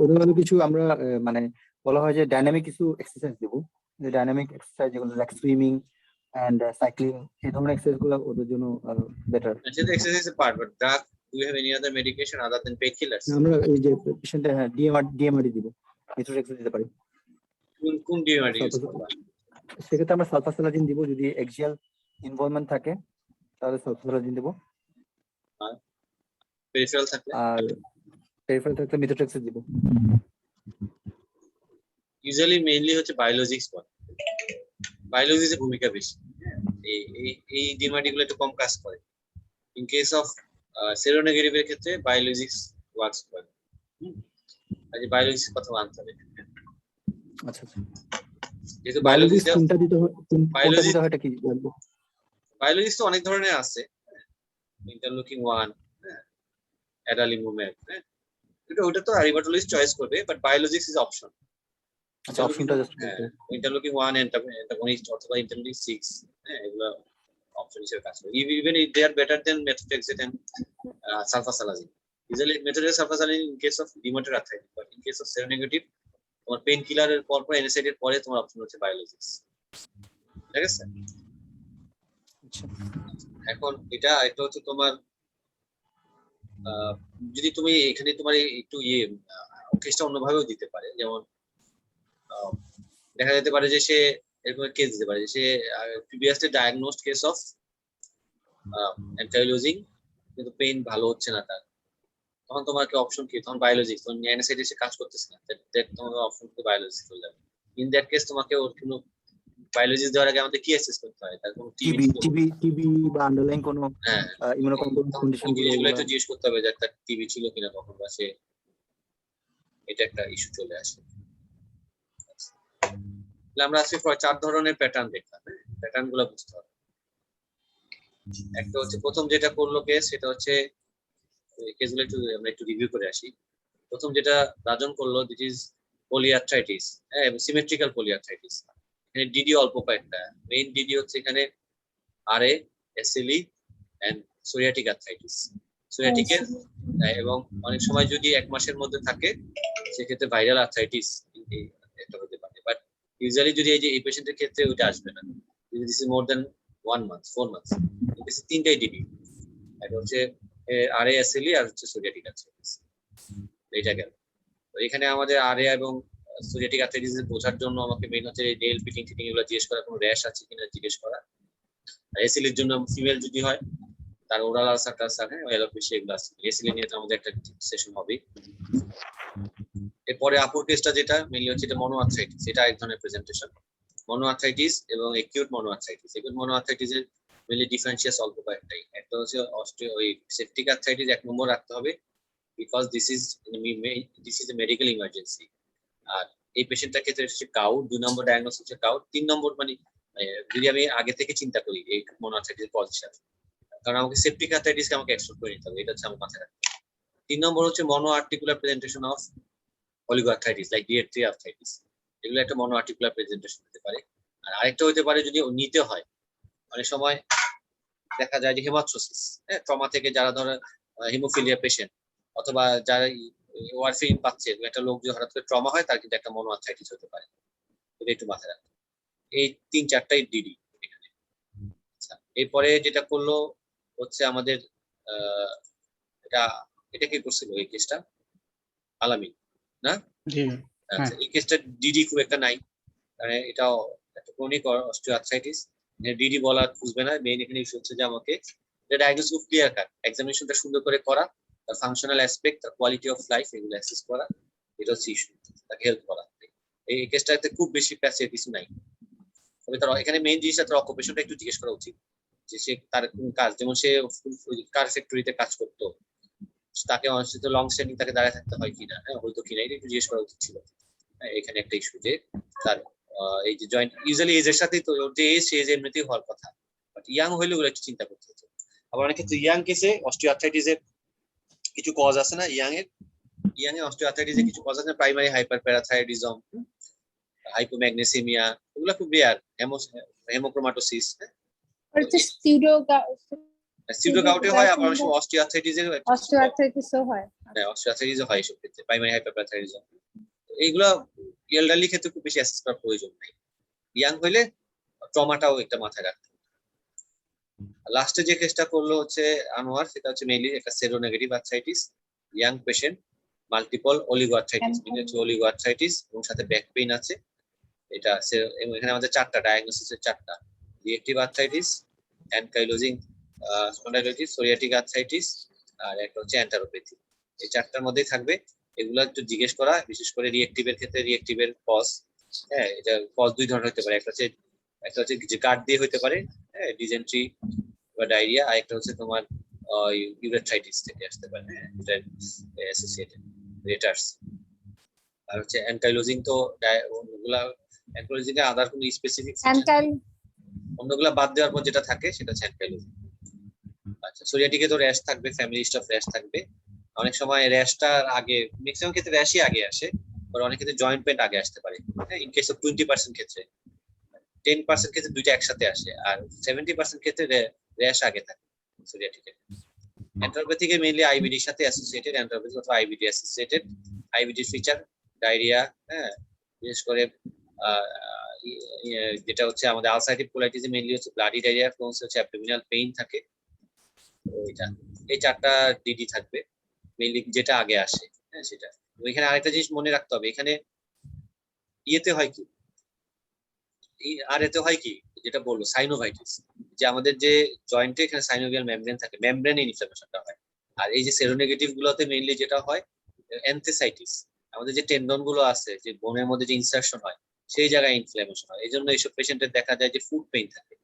ওদের হলো কিছু আমরা মানে বলা হয় যে ডাইনামিক কিছু এক্সারসাইজ দেবো, যে ডাইনামিক এক্সারসাইজ যেগুলো লাইক সুইমিং এন্ড সাইক্লিং, এই ধরনের এক্সারসাইজ গুলো ওদের জন্য বেটার। সেটা এক্সারসাইজ এর part, but drug, do you have any other medication other than pain killers? আমরা এই যে পেশেন্টে ডিএমআরডি দিব, মেথোট্রেক্সাম দিতে পারি। কোন ডিএমআরডি ইউজ করবা? সেক্ষেত্রে আমরা সালফাসালাজিন দিব, যদি এক্সিয়াল ইনভলভমেন্ট থাকে তাহলে সালফাসালাজিন দিব, পেরিফেরাল থাকলে? আর পেরিফেরাল থাকলে মেথোট্রেক্সাম দিব। ইউজুয়ালি মেইনলি হচ্ছে বায়োলজিক্স বলে, বায়োলজিক্সের ভূমিকা বেশি। এই ডিএমআরডি গুলো একটু কম কাজ করে। ইন কেস অফ সেরোনেগেটিভ এর ক্ষেত্রে বায়োলজিক্স ওয়ার্কস করে। আজ বায়োলজিক্স কথা আনতে হবে। আচ্ছা আচ্ছা, যেহেতু বায়োলজিক্স বায়োলজিক্স কোনটা দিতে হয়, কোনটা Biology- দিতে হয় এটা কি লাগবে? বায়োলজিক্স তো অনেক ধরনের আছে, ইন্টারলুকিং 1, অ্যাডালিমুমেব, ওটা তো আরিবাটোলিস্ট চয়েস করবে, বাট বায়োলজিক্স ইজ অপশন। আচ্ছা, অপশনটা জাস্ট ইন্টারলুকিং 1 অ্যান্টাগনিস্ট অথবা ইন্টারলুকিং 6, এগুলো অপশন হিসেবে কাজ করে। Even they are better than methotrexate and sulfasalazine. Usually methotrexate sulfasalazine in case of rheumatoid arthritis, but in case of seronegative তোমার পেইন কিলারের পর NSAID এর পরে তোমার অপশন হচ্ছে বায়োলজিক্স। ঠিক আছে? আচ্ছা। এখন এটা হচ্ছে তোমার যদি তুমি এখানে তোমার একটু কেসটা অন্যভাবেও দিতে পারে, যেমন দেখা যেতে পারে যে সে এরকম কেস দিতে পারে যে সে প্রিভিয়াসলি ডায়াগনোসড কেস অফ অ্যান্টাইলোজিং, কিন্তু পেইন ভালো হচ্ছে না তার, তখন তোমার কি অপশন কি? তখন বায়োলজিক্স, তখন NSAID এসে কাজ করতেছে না, তোমার অপশন কিন্তু বায়োলজিক্স চলে যাবে। ইন দ্যাট কেস তোমাকে ওর কোনো বায়োলজিক্স দেওয়ার আগে আমাদের কি অ্যাসেস করতে হয়? তার কোনো টিবি বা আন্ডারলাইন কোনো ইমিউনোকম্প্রোমাইজ কন্ডিশন গুলো জিনিসগুলো একটু জিজ্ঞেস করতে হবে যে তার টিবি ছিল কিনা কখন, বা সে এটা একটা ইস্যু চলে আসে। আমরা আজকে 4 ধরনের প্যাটার্ন দেখলাম, প্যাটার্ন গুলো বুঝতে হবে। একটা হচ্ছে প্রথম যেটা করলো কেস, সেটা হচ্ছে কেসগুলো আমরা একটু রিভিউ করে আসি। প্রথম যেটা রাজন করলো, দিস ইজ পলিআর্থ্রাইটিস, এবং সিমেট্রিক্যাল পলিআর্থ্রাইটিস। এখানে ডিডি অল্প কয়েকটা, মেইন ডিডি হচ্ছে এখানে RA, SLE and psoriatic arthritis. সোরিয়াটিকের এবং অনেক সময় যদি 1 মাসের মধ্যে থাকে সেক্ষেত্রে ভাইরাল আর্থ্রাইটিস এটা হতে পারে, বাট ইউজুয়ালি যদি এই পেশেন্টের ক্ষেত্রে ওইটা আসবে না। This is more than 1 month 4 months, this is তিনটাই ডিডি, এটা হচ্ছে RA, SLE আর হচ্ছে সোরিয়াটিক আর্থ্রাইটিস। এইটা গেল। তো এখানে আমাদের RA এবং সোরিয়াটিক আর্থ্রাইটিস বোঝার জন্য আমাকে মেইন হচ্ছে নেল ফিটিং এগুলো জিজ্ঞেস করা, কোনো র্যাশ আছে কিনা জিজ্ঞেস করা। SLE এর জন্য ফিমেল যদি হয় তার ওরাল আলসার টালসার, অ্যালোপেশিয়া এগুলো আছে। SLE নিয়ে তো আমাদের একটা সেশন হবে। এরপরে আপুর কেসটা যেটা মেইনলি হচ্ছে এটা মনো আর্থ্রাইটিস, এটা এক ধরনের প্রেজেন্টেশন। মনো আর্থ্রাইটিস এবং একিউট মনো আর্থ্রাইটিস। একিউট মনো আর্থ্রাইটিসের মেইনলি ডিফারেন্সিয়াস অল্প কয়েকটাই। একটা হচ্ছে সেপটিক আর্থ্রাইটিস 1 নম্বর রাখতে হবে, because this is a medical emergency. আর এই পেশেন্টটার ক্ষেত্রে হচ্ছে কাউ, 2 নম্বর ডায়াগনোস হচ্ছে কাউ, 3 নম্বর মানে যদি আমি আগে থেকে চিন্তা করি এই মনো আর্থ্রাইটিস পজিশন, কারণ আমাকে সেপটিক আর্থ্রাইটিসকে আমাকে এক্সক্লুড করে নিতে হবে, এটা হচ্ছে আমার মাথায় রাখতে হবে। 3 নম্বর হচ্ছে mono articular presentation of oligoarthritis like DH3 arthritis, এগুলো একটা মনো আর্টিকুলার প্রেজেন্টেশন হতে পারে। আর আরেকটা হতে পারে যদি নিতে হয়, অনেক সময় দেখা যায় যে হেমাটোসিস, ট্রমা থেকে যারা ধরো হিমোফিলিয়া পেশেন্ট অথবা যারা ওয়ারফিন পাচ্ছে, একটা লোক যদি হঠাৎ করে ট্রমা হয় তার কিন্তু একটা মনো আর্থ্রাইটিস হতে পারে, এটা একটু মাথায় রাখতে। এই 3-4টাই ডিডি এখানে। আচ্ছা, এরপরে যেটা করলো হচ্ছে আমাদের এটা কি করছিল এই কেসটা? আলামিন না? আচ্ছা, এই কেসটা ডিডি খুব একটা নাই, মানে এটা একটা ক্রনিক অস্টিওআর্থ্রাইটিস। ডিডি বলা খুঁজবে না, মেইন এখানে ইস্যু হচ্ছে যে আমাকে ডায়াগনোসিস খুব ক্লিয়ার কাট, এক্সামিনেশনটা সুন্দর করে করা, তার ফাংশনাল অ্যাসপেক্ট, তার কোয়ালিটি অফ লাইফ এগুলো অ্যাসেস করা, এটা হচ্ছে ইস্যু, তাকে হেল্প করা। এই কেসটাতে খুব বেশি প্যাচের কিছু নাই। তবে তার এখানে মেইন জিনিসটা তার অকুপেশনটা একটু জিজ্ঞেস করা উচিত, যে সে তার কোন কাজ, যেমন সে কার ফ্যাক্টরিতে কাজ করতো, তাকে অনিশ্চিত লং স্ট্যান্ডিং তাকে দাঁড়ায় থাকতে হয় কিনা, হ্যাঁ হয়তো কিনা, এটা একটু জিজ্ঞেস করা উচিত ছিল। এখানে একটা ইস্যু যে তার এই যে জয়েন্ট ইউজুয়ালি এজের সাথেই তো, ওর যে এজ সে এজ এমনিতেই হওয়ার কথা, বাট ইয়াং হইলে ওগুলো একটু চিন্তা করতে হতো। আবার অনেক ক্ষেত্রে ইয়াং কেসে অস্টিওআর্থ্রাইটিসের কিছু কজ আছে না, ইয়াং এ অস্টিওআর্থ্রাইটিসের কিছু কজ আছে, প্রাইমারি হাইপার প্যারাথাইরয়েডিজম, হাইপোম্যাগনেসিমিয়া, এগুলো খুব রেয়ার, হেমোক্রোমাটোসিস, হচ্ছে সিউডো সিউডোগাউটে হয়, আবার অনেক সময় অস্টিওআর্থ্রাইটিসের অস্টিওআর্থ্রাইটিসও হয়। হ্যাঁ অস্টিওআর্থ্রাইটিসও হয় এসব ক্ষেত্রে, প্রাইমারি হাইপারপ্যারাথাইরয়েডিজম। এইগুলা এলডারলি ক্ষেত্রে খুব বেশি অ্যাসেস করার প্রয়োজন নাই, ইয়াং হইলে ট্রমাটাও একটা মাথায় রাখতে। লাস্টে যে কেসটা করলো হচ্ছে আনোয়ার, সেটা হচ্ছে মেইনলি একটা seronegative arthritis, young patient, multiple oligoarthritis, মানে হচ্ছে অলিগোআর্থ্রাইটিস এবং সাথে ব্যাক পেইন আছে। এটা এখানে আমাদের চারটা ডায়াগনোসিসের, চারটা: reactive arthritis, ankylosing spondylitis, psoriatic arthritis, আর একটা হচ্ছে অ্যান্টারোপ্যাথি। এই চারটার মধ্যেই থাকবে, এগুলো একটু জিজ্ঞেস করা, বিশেষ করে রিয়েক্টিভের ক্ষেত্রে রিয়েক্টিভের কজ, হ্যাঁ এটা কজ দুই ধরনের হতে পারে, একটা হচ্ছে যে গার্ড দিয়ে হতে পারে, হ্যাঁ ডিজেন্ট্রি বা ডায়রিয়া, আর একটা হচ্ছে তোমার ইউরেথ্রাইটিস থেকে আসতে পারে, হ্যাঁ এটা অ্যাসোসিয়েটেড রেটার্স। আর হচ্ছে অ্যানকাইলোজিং, তো ওগুলা অ্যানকাইলোজিং এর আদার কোনো স্পেসিফিক অন্যগুলা বাদ দেওয়ার পর যেটা থাকে সেটা হচ্ছে অ্যানকাইলোজিং। আচ্ছা, সোরিয়াটিকে তো র্যাশ থাকবে, ফ্যামিলি হিস্ট্রি অফ র্যাশ থাকবে। অনেক সময় র্যাশটার আগে, ম্যাক্সিমাম ক্ষেত্রে র্যাশই আগে আসে, আর অনেক ক্ষেত্রে জয়েন্ট পেইন আগে আসতে পারে, হ্যাঁ ইন কেস অফ 20% ক্ষেত্রে। 10% ক্ষেত্রে দুইটা একসাথে আসে, আর 70% ক্ষেত্রে র্যাশ আগে থাকে সোরিয়াটিকে। অ্যান্টারোপ্যাথিকে মেইনলি আইবিডির সাথে অ্যাসোসিয়েটেড, অ্যান্টারোপ্যাথি অথবা আইবিডি অ্যাসোসিয়েটেড। আইবিডির ফিচার ডায়রিয়া, হ্যাঁ বিশেষ করে যেটা হচ্ছে আমাদের আলসারেটিভ কোলাইটিসে মেইনলি হচ্ছে ব্লাডি ডায়রিয়া, প্লাস হচ্ছে অ্যাবডোমিনাল পেইন থাকে। এই চারটা ডিডি থাকবে মেইনলি, যেটা আগে আসে, হ্যাঁ সেটা। এখানে আরেকটা জিনিস মনে রাখতে হবে, এখানে ইয়েতে হয় কি, এতে হয় কি, যেটা বললো সাইনোভাইটিস, যে আমাদের যে জয়েন্টে এখানে সাইনোভিয়াল মেমব্রেন থাকে, মেমব্রেন ইনফ্লামেশনটা হয়। আর এই যে সেরোনেগেটিভ গুলোতে মেইনলি যেটা হয় এনথেসাইটিস, আমাদের যে টেন্ডন গুলো আছে, যে বোনের মধ্যে যে ইনসারশন হয়, সেই জায়গায় ইনফ্লামেশন হয়। এই জন্য এইসব পেশেন্টের দেখা যায় যে ফুট পেইন থাকে,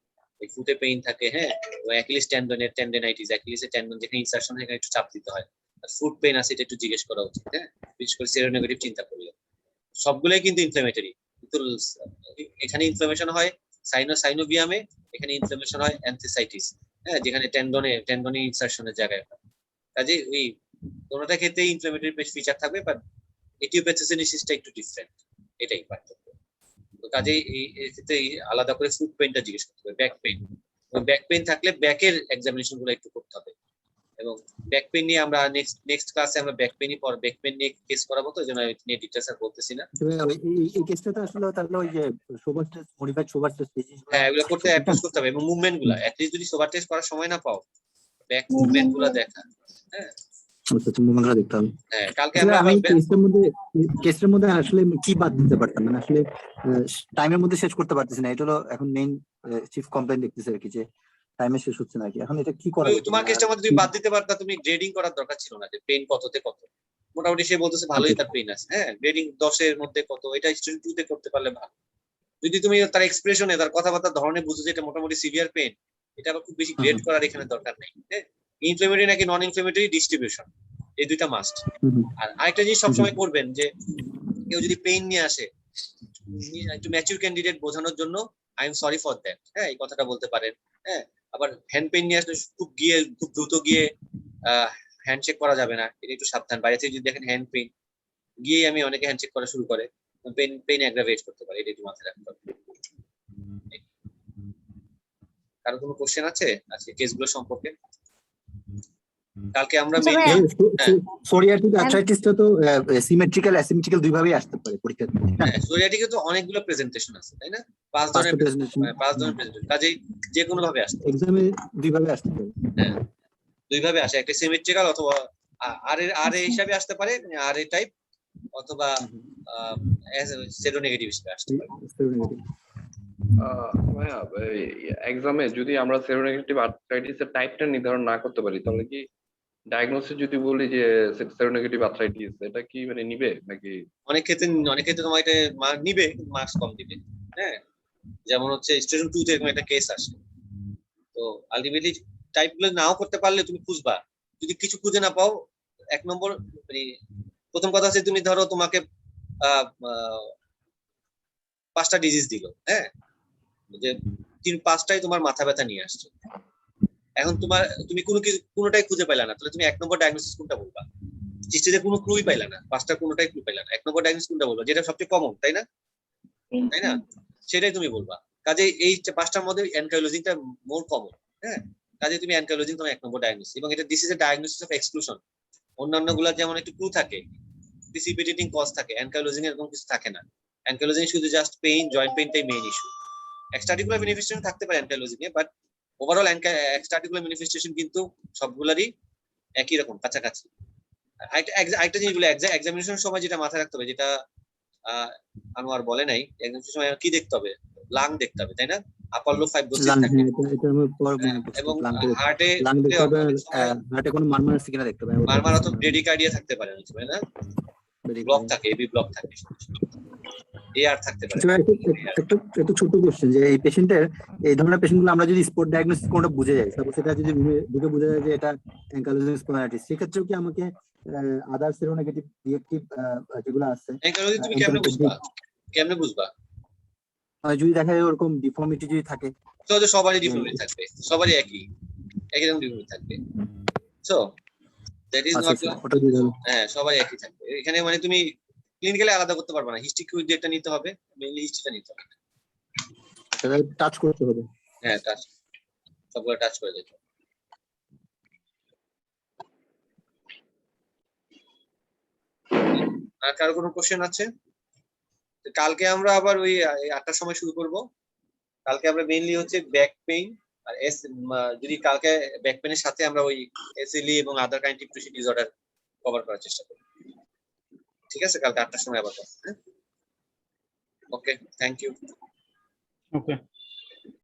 এই ফুটে পেইন থাকে, হ্যাঁ অ্যাকিলিস টেন্ডনের টেন্ডেনাইটিস, অ্যাকিলিসের টেন্ডন যেখানে ইনসারশন হয় এখানে একটু চাপ দিতে হয়, আর ফুট পেইন আছে, এটা একটু জিজ্ঞেস করা উচিত, হ্যাঁ বিশেষ করে সেরোনেগেটিভ চিন্তা করলে। সবগুলোই কিন্তু ইনফ্লামেটরি, কিন্তু এখানে ইনফ্লামেশন হয় সাইনোভিয়ামে, এখানে ইনফ্লামেশন হয় অ্যানথেসাইটিস, হ্যাঁ যেখানে টেন্ডনে ইনসারশনের জায়গায় হয়। কাজে ওই কোনোটা ক্ষেত্রে ইনফ্লামেটরি ফিচার থাকবে, বাট এটিওপ্যাথোজেনেসিসটা একটু ডিফারেন্ট, এটাই পার্থক্য। তো কাজে এই ক্ষেত্রে আলাদা করে ফুট পেইনটা জিজ্ঞেস করতে হবে, ব্যাক পেইন থাকলে ব্যাকের এক্সামিনেশন গুলো একটু করতে হবে। এবং ব্যাক পেইন নিয়ে আমরা নেক্সট ক্লাসে আমরা ব্যাক পেইন নিয়ে কেস করাবো, তো জন্য নিয়ে ডিটেইলস আর বলতেছি না। এই কেসটা তো আসলে তাহলে ওই যে সোবার টেস্ট, মডিফাইড সোবার টেস্ট, হ্যাঁ এগুলো করতে অ্যাপ্রোচ করতে হবে, এবং মুভমেন্ট গুলা অ্যাটলিস্ট যদি সোবার টেস্ট করার সময় না পাও, ব্যাক মুভমেন্ট গুলা দেখা, হ্যাঁ মুভমেন্টগুলো দেখতে হবে। হ্যাঁ কালকে আসলে আমরা আমি কেসের মধ্যে আসলে কি বাদ দিতে পারতাম, মানে আসলে টাইমের মধ্যে শেষ করতে পারতেছি না, এটা হলো এখন মেইন চিফ কমপ্লেইন দেখতেছে আর কি, যে টাইমে শেষ হচ্ছে না আর কি। এখন এটা কি করা যায়? তোমার কেসটার মধ্যে তুমি বাদ দিতে পারতা, তুমি গ্রেডিং করার দরকার ছিল না, যে পেইন কততে কত। মোটামুটি সে বলতেছে ভালোই তার পেইন আছে, হ্যাঁ গ্রেডিং 10 এর মধ্যে কত, এটা স্টুডেন্ট 2 তে করতে পারলে ভালো। যদি তুমি তার এক্সপ্রেশনে, তার কথাবার্তার ধরনে বুঝো যে এটা মোটামুটি সিভিয়ার পেইন, এটা আবার খুব বেশি গ্রেড করার এখানে দরকার নেই, হ্যাঁ ইনফ্লামেটরি নাকি নন ইনফ্লামেটরি ডিস্ট্রিবিউশন, এই দুইটা মাস্ট। আর আরেকটা জিনিস সবসময় করবেন, যে কেউ যদি পেইন নিয়ে আসে, একটু ম্যাচিউর ক্যান্ডিডেট বোঝানোর জন্য I am sorry for that, হ্যাঁ এই কথাটা বলতে পারেন। হ্যাঁ আবার হ্যান্ড পেইন নিয়ে আসলে খুব দ্রুত গিয়ে হ্যান্ডশেক করা যাবে না, এটা একটু সাবধান। বাইরে থেকে যদি দেখেন হ্যান্ড পেইন, গিয়ে আমি অনেকে হ্যান্ডশেক করা শুরু করে, পেইন অ্যাগ্রাভেট করতে পারে, এটা একটু মাথায় রাখতে হবে। কারো কোনো কোশ্চেন আছে আজকে কেসগুলো সম্পর্কে? কালকে আমরা সোরিয়াটিক আর্থ্রাইটিসটা তো সিমেট্রিক্যাল অ্যাসিমেট্রিক্যাল দুই ভাবেই আসতে পারে পরীক্ষাতে। হ্যাঁ সোরিয়াটিকে তো অনেকগুলো প্রেজেন্টেশন আছে, তাই না? 5 ধরনের প্রেজেন্টেশন, কাজেই যে কোনো ভাবে আসতে পারে, এক্সামে দুই ভাবে আসতে পারে। হ্যাঁ দুই ভাবে আসে, একটা সিমেট্রিক্যাল অথবা আর এ হিসাবে আসতে পারে, আর এ টাইপ, অথবা সেরোনেগেটিভ হিসেবে আসতে পারে। ভাইয়া এক্সামে যদি আমরা সেরোনেগেটিভ আর্থ্রাইটিসের টাইপটা নির্ধারণ না করতে পারি, তাহলে কি ডায়াগনোসিস যদি বলি যে সেরোনেগেটিভ আর্থ্রাইটিস, এটা কি মানে নিবে নাকি? অনেক ক্ষেত্রে তোমার এটা নিবে, মার্কস কম দিবে, হ্যাঁ যেমন হচ্ছে স্টেশন 2 তে এরকম একটা কেস আসে। তো আলটিমেটলি টাইপগুলো নাও করতে পারলে তুমি খুঁজবা, যদি কিছু খুঁজে না পাও, 1 নম্বর মানে প্রথম কথা হচ্ছে তুমি ধরো তোমাকে 5টা ডিজিজ দিল, হ্যাঁ, যে 5টাই তোমার মাথা ব্যথা নিয়ে আসছে। এখন তুমি কোনোটাই খুঁজে পাইলা না, তাহলে তুমি 1 নম্বর ডায়াগনোসিস কোনটা বলবা? হিস্ট্রিতে কোনো ক্লুই পাইলা না, 5টা কোনোটাই ক্লু পাইলা না, 1 নম্বর ডায়াগনোসিস কোনটা বলবা? যেটা সবচেয়ে কমন, তাই না? তাই না? সেটাই তুমি বলবা। কাজে এই 5টার মধ্যে অ্যানকাইলোজিংটা মোর কমন, হ্যাঁ। কাজে তুমি অ্যানকাইলোজিং তোমার 1 নম্বর ডায়াগনোসিস, এবং এটা this is A diagnosis of exclusion. অন্যান্য গুলা যেমন একটু ক্লু থাকে, প্রিসিপিটেটিং কজ থাকে, অ্যানকাইলোজিং এরকম কিছু থাকে না। অ্যানকাইলোজিং শুধু জাস্ট পেইন, জয়েন্ট পেইনটাই মেইন ইস্যু। এক্সট্রাআর্টিকুলার ম্যানিফেস্টেশন থাকতে পারে অ্যানকাইলোজিং এ, বাট ওভারঅল এক্সট্রাআর্টিকুলার ম্যানিফেস্টেশন কিন্তু সবগুলারই একই রকম, কাছাকাছি। আরেকটা জিনিস বলে, এক্সামিনেশনের সময় যেটা মাথায় রাখতে হবে, যেটা আনোয়ার বলে নাই, এক্সামিনেশনের সময় কি দেখতে হবে? লাং দেখতে হবে, তাই না? আপার লো ফাইব্রোসিস লাং, থাকে, এটা আমি পরে মনে পড়ছে, এবং হার্টে হার্টে দেখতে হবে, হার্টে কোনো মারমার আছে কিনা দেখতে হবে, মারমার অথবা ব্রেডিকার্ডিয়া থাকতে পারে, তাই না? ব্লক থাকে, এবি ব্লক থাকে, এআর থাকতে পারে। একটা ছোট কোশ্চেন, যে এই পেশেন্টের, এই ধরনের পেশেন্ট গুলো আমরা যদি স্পট ডায়াগনোসিস কোনটা বুঝে যাই, তারপর সেটা যদি ঢুকে বোঝা যায় যে এটা অ্যানকাইলোজিং স্পন্ডাইলাইটিস, সেক্ষেত্রেও কি আমাকে আদার সেরোনেগেটিভ রিঅ্যাক্টিভ যেগুলো আছে, অ্যানকাইলোজিং তুমি কেমনে বুঝবা? কেমনে বুঝবা? যদি দেখা যায় ওরকম ডিফর্মিটি যদি থাকে, তো সবারই ডিফারেন্ট থাকবে, সবারই একই রকম ডিফারেন্ট থাকবে। সো দ্যাট ইজ নট, ওটা দিয়ে দাও। হ্যাঁ, সবাই একই থাকবে এখানে। মানে তুমি ক্লিনিক্যালি আলাদা করতে পারবে না, হিস্ট্রি কুইজ একটা নিতে হবে, মেইনলি হিস্ট্রিটা নিতে হবে। সেটা টাচ করতে হবে। হ্যাঁ, টাচ, সবগুলো টাচ করে দিতে হবে। আর কারো কোনো কোশ্চেন আছে? কালকে আমরা আবার ওই 8টার সময় শুরু করব। কালকে আমরা মেইনলি হচ্ছে ব্যাক পেইন আর যদি কালকে ব্যাক পেইনের সাথে আমরা ওই এসএলই এবং other kind of tissue disorder cover করার চেষ্টা করব। ঠিক আছে, কালকে 8টার সময় আবার। Okay, thank you. Okay.